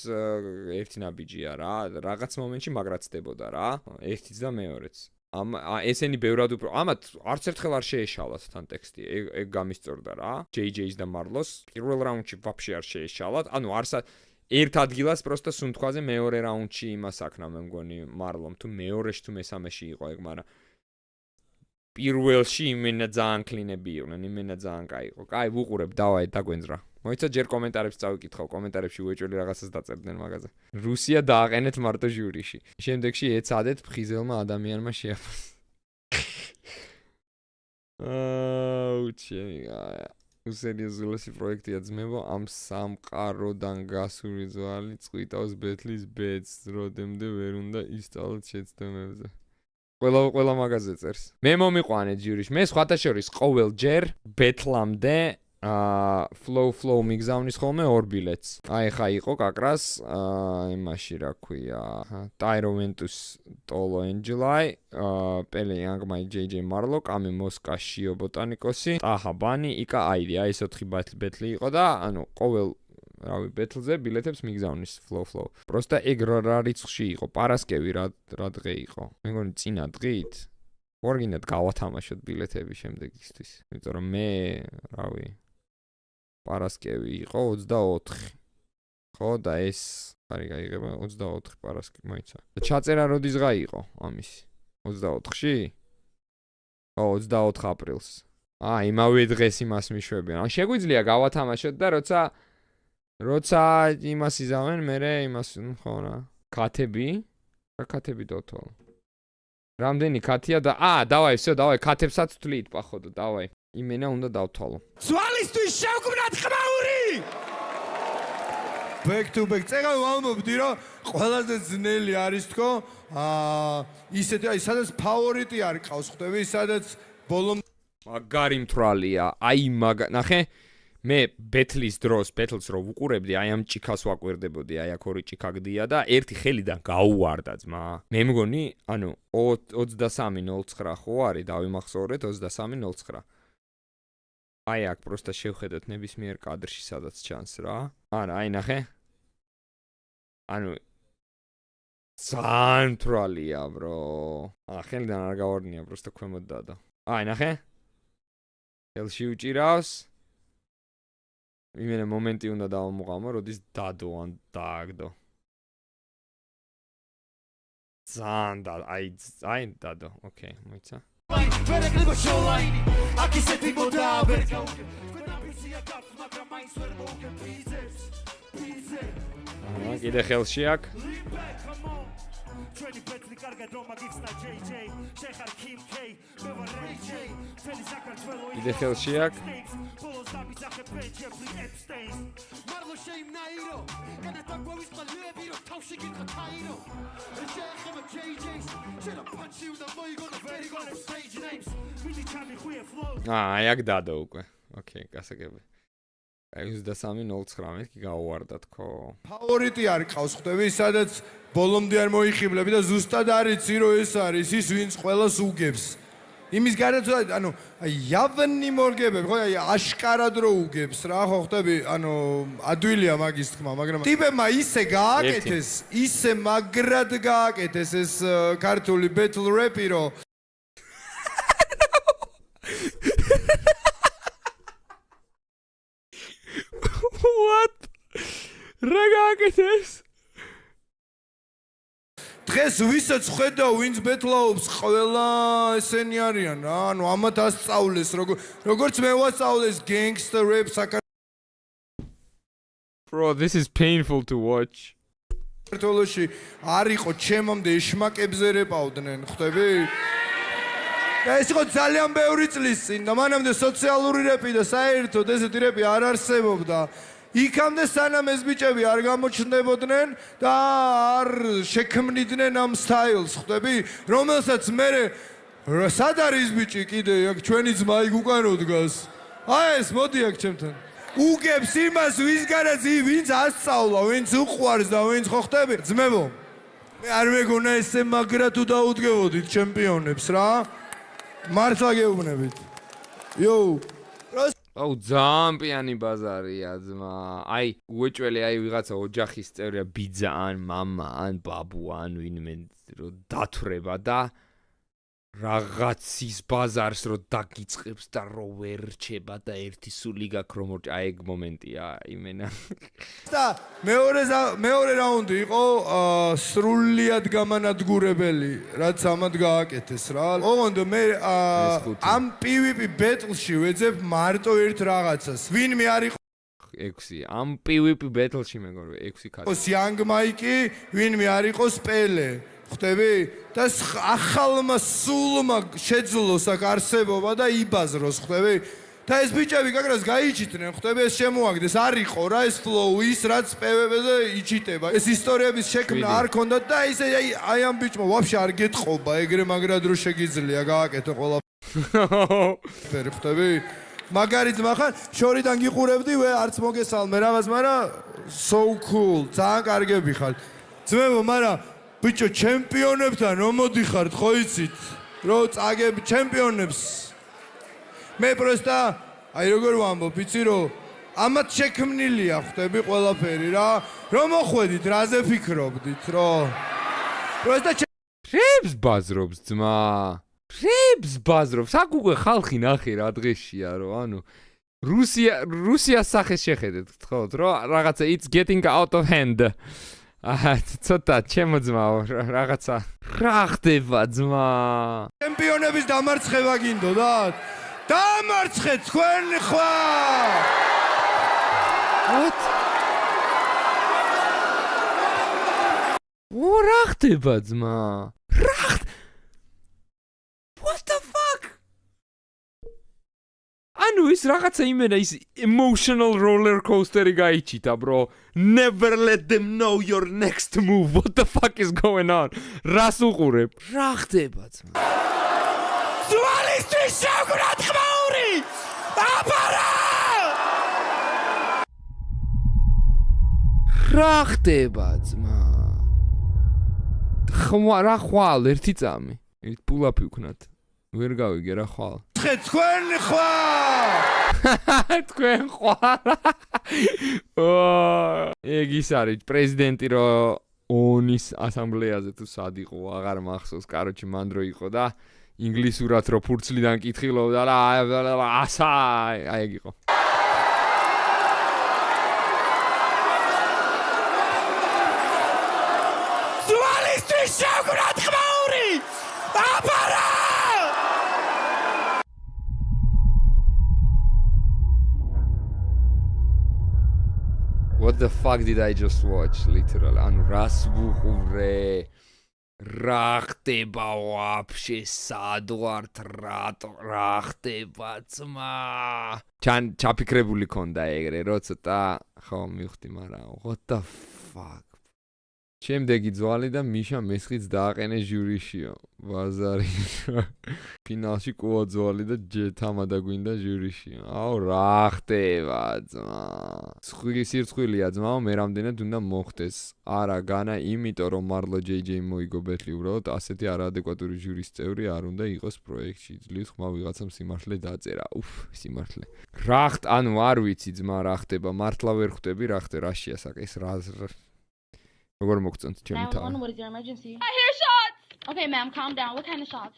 ერთი ნაბიჯია რა, რაღაც მომენტში მაგრაცდებოდა რა, ერთიც და მეორეც. ესენი ბევრად უფრო ამათ არც ერთხელ არ შეეშალათ თან ტექსტი ეგ გამისწორდა რა JJ-ს და Marlos პირველ რაუნდში ვაფშე არ შეეშალათ ანუ არსა ერთ ადგილას პროსტა სუნთქვაზე მეორე რაუნდში იმას აქნა მე მგონი Marlom თუ მეორეში თუ მესამეში იყო ეგ მაგრამ პირველში იმენა ძალიან კლინები იყვნენ იმენა ძალიან კაი იყო კაი ვუყურებ დავაი დაგვენძრა მოიცა ჯერ კომენტარებს წავიკითხავ კომენტარებში უეჭველი რაღაცას დაწერდნენ მაგაზე რუსია დააყენეთ მარტო ჟურიში შემდეგში ეცადეთ ფხიზელმა ადამიანმა შეაფასოს უსერიოზულესი პროექტია ძმებო ამ სამყაროდან გასული ძვალი წვიტავს ბეთლის ბედს როდემდე ვერ უნდა ისწავლოთ შეცდომებზე ყველა მაგაზე წერს მე მომიყვანე ჟურიში მე სხვათა შორის ყოველ ჯერ ბეთლამდე flow მიგზავნის ხოლმე 2 ბილეთს. აი ხა იყო კაკრას იმაში რა ქვია Tyro Ventus Tolo Angelai, Pele Youngmai JJ Marlo, Kami Mosca Shio Botanikossi, Taha Bani, Ika Aidi, აი ეს 4 ბეტლი იყო და ანუ ყოველ რავი ბეტლზე ბილეთებს მიგზავნის flow. Просто ეგ რა რიცხვში იყო, პარასკევი რა დღე იყო. მეგონი წინა დღით ორგინად გავათამაშოთ ბილეთები შემდეგისთვის. იმიტომ რომ მე რავი პარასკევი იყო 24. ხო და ეს ხარი გაიღება 24 პარასკევი მოიცა. და ჩაწერა როდის ღა იყო ამის 24-ში? ხო 24 აპრილს. იმავე დღეს იმას მიშვებიან. ან შეგვიძლია გავათამაშოთ და როცა იმას იზავენ მე იმას ხო რა კათები დოთვალ. რამდენი კათია და დავაი всё დავაი კათებსაც თვლით პაxodo დავაი. იმენა უნდა დავთვალო. ძვალისთვის შევქმნათ ხმაური! Back to back. წეგა ვამბობდი რომ ყველაზე ძნელი არის თქო ისეთი აი სადაც ფავორიტი არ ყავს ხვდები სადაც ბოლომ მაგარი მთრალია ნახე მე ბეთლის რო ვუყურებდი აი ამ ჭიქას ვაკვირდებოდი აი აქ ორი ჭიქა გდია და ერთი ხელიდან გაუვარდა ძმა მე მგონი ანუ 23:09 ხო არის დავიმახსოვრეთ 23:09 აი აქ პროსტა შევხედოთ ნებისმიერ კადრში სადაც ჩანს რა არა აი ნახე ანუ ძალიან მთრალია bro ხელიდან არ გავარდნია პროსტა ქვემოთ დადო აი ნახე ხელში უჭირავს იმენა მომენტი უნდა დავამოყამო, როდის დადო ან დააგდო. ძალიან აი დადო, ოკეი, მოიცა. კიდე ხელში აქ. ჩვენი პეტლი კარგად რომ მაგიხსნა JJ შეხარ Kim K მე ვარ Ray J თელი საქართველო იდე ხელში აქ ბოლოს დამიძახე პეჭები Epstein მარლო შეიმნაირო განათაგვავის ყალები რო თავში გითხა თაირო შეხება JJ შელა პანჩი უნდა მოიგონო very good stage names მიდი ჩამი ხუე flow აი აქ დადო უკვე ოკეი გასაგები აი 23:09 კი გაუვარდა თქო ფავორიტი არ ყავს ხვდები სადაც ბოლომდე არ მოიხიბლები და ზუსტად არიცი რომ ეს არის ის ვინც ყველას უგებს იმის გარეთ ანუ აი явни მორგებები ხო აი აშკარად რო უგებს რა ხო ხვდები ანუ ადვილია მაგის თქმა მაგრამ ტიპებმა ისე გააკეთეს ისე მაგრად გააკეთეს ეს ქართული battle rap-ი რო What? რა გააკეთეს? დღეს ვისაც ხედავ ვინც ბეთლაობს ყველა ესენი არიან რა ანუ ამათ ასწავლეს როგორც მე ვასწავლეს gangster rap Bro, this is painful to watch. საქართველოში არ იყო ჩემამდე ეშმაკებზე რეპავდნენ ხვდები? და ეს იყო ძალიან ბევრი წლის წინ და მანამდე სოციალური რეპი და საერთოდ ესეთი რეპი არ არსებობდა. იქამდე სანამ ეს ბიჭები არ გამოჩნდებოდნენ და არ შექმნიდნენ ამ სტაილს, ხვდები? რომელსაც მე სად არის ბიჭი კიდე აქ ჩვენი ძმა იქ უკანო დგას. აი ეს მოდი აქ ჩემთან. უგებს იმას ვისგანაც ვინც ასწავლა, ვინც უყვარს და ვინც ხო ხვდები? ძმებო. მე არ მეგონა ესე მაგრა თუ დაუდგებოდით ჩემპიონებს რა. მართლა გეუბნებით. იო აუ ძალიან პიანი ბაზარია ძმა. აი უეჭველი აი ვიღაცა ოჯახის წევრია ბიძა ან მამა ან ბაბუ ან ვინმე რო დათვრება და რაღაცის ბაზარს რო დაგიწყებს და რო ვერ რჩება და ერთი სული გაქვს რომ აი ეგ მომენტია იმენა. და მეორე რაუნდი იყო სრულიად გამანადგურებელი რაც ამად გააკეთეს რა. ოღონდ მე ამ PvP battle-ში ვეძებ მარტო ერთ რაღაცას. ვინმე არ იყო 6 ამ PvP battle-ში მეგონა 6 კაცი. Young Mike, ვინმე არ იყოს პელე. ხვდები? და ახალმა სულმა შეძლოს აქ არსებობა და იბაზროს, ხვდები? და ეს ბიჭები გაგრას გაიჩიტნენ, ხვდები? ეს შემოაგდეს, არ იყო რა ეს flow ის რაც PvP-ზე იჩიტება. ეს ისტორიების შექმნა არ ქონდათ და ისე აი ამ ბიჭმა ვაფშე არ გეტყობა, ეგრე მაგრად რო შეგიძლია გააკეთო ყველა. ხვდები? მაგარი ძმა ხარ, შორიდან გიყურებდი, არც მოგესალმე რაღაც, მაგრამ so cool, ძალიან კარგები ხარ. ძმებო, მაგრამ ბიჭო, ჩემპიონებთან რომ მოდიხართ, ხო იცით? რო წაგები ჩემპიონებს. მე პროსტა, აი როგორ ვამბობ, იცი რომ ამათ შექმნილია ხვდები ყველაფერი რა. რომ მოხვედით, რაზე ფიქრობდით, რო? პროსტა რებს ბაზრობს ძმა. რებს ბაზრობს. აქ უკვე ხალხი ნახე რა დღეშია, რომ ანუ რუსიას სახეს შეხედეთ, გთხოვთ, რომ რაღაცა it's getting out of hand. ცოტა ჩემო ძმაო, რაღაცა რა ხდება ძმა? ჩემპიონების დამარცხება გინდოდათ? დამარცხეთ თქვენ ხვა! What? რა ხდება ძმა? What the fuck? ანუ ის რაღაცა იმენა ის emotional roller coaster-ი გაიჩიტა, bro. Never let them know your next move. What the fuck is going on? რას უყურებ? რა ხდება ძმა? ძვალისთვის შევგვრათ ხმაური! აბარა! რა ხდება ძმა? რა ხვალ ერთი წამი. პულაპი ვქნათ. ვერ გავიგე რა ხვალ. თქვენ ხვა! თქვენ ხვალ. ეგ ის არის პრეზიდენტი რო ონის ასამბლეაზე თუ სად იყო, აღარ მახსოვს, კაროჩი მან დრო იყო და ინგლისურად რო ფურცლიდან კითხილობდა და ასა აი ეგ იყო. ძვალისთვის შევგვრათ ხმაური! აბარა! What the fuck did I just watch? Literally. ანუ რას ვუყურე? რა ხდება ვაფშე? სად ვართ? რატო? რა ხდება ძმა? ჩაფიქრებული ქონდა ეგრე, რო ცოტა ხო მივხვდი, მაგრამ what the fuck? შემდეგი ძვალი და მიშა მესხიც დააყენეს ჟურიშიო. ბაზარი. ფინალში კუა ძვალი და თამადა გვინდა ჟურიშიო. აუ რა ხდება ძმა? სირცხვილია ძმაო, მე რამდენად უნდა მოხდეს. არა, განა იმიტომ რომ მარლო JJ მოიგო ბეთლი, უბრალოდ ასეთი არაადეკვატური ჟურის წევრი არ უნდა იყოს პროექტში. ძლივს ხმა ვიღაცამ სიმართლე დაწერა. სიმართლე. ანუ არ ვიცი ძმა რა ხდება, მართლა ვერ ხვდები რა ხდება, რაშია საკ ეს რა როგორ მოგწონთ ჩემი თავი? What is your emergency? I hear shots. Okay, ma'am, calm down. What kind of shots?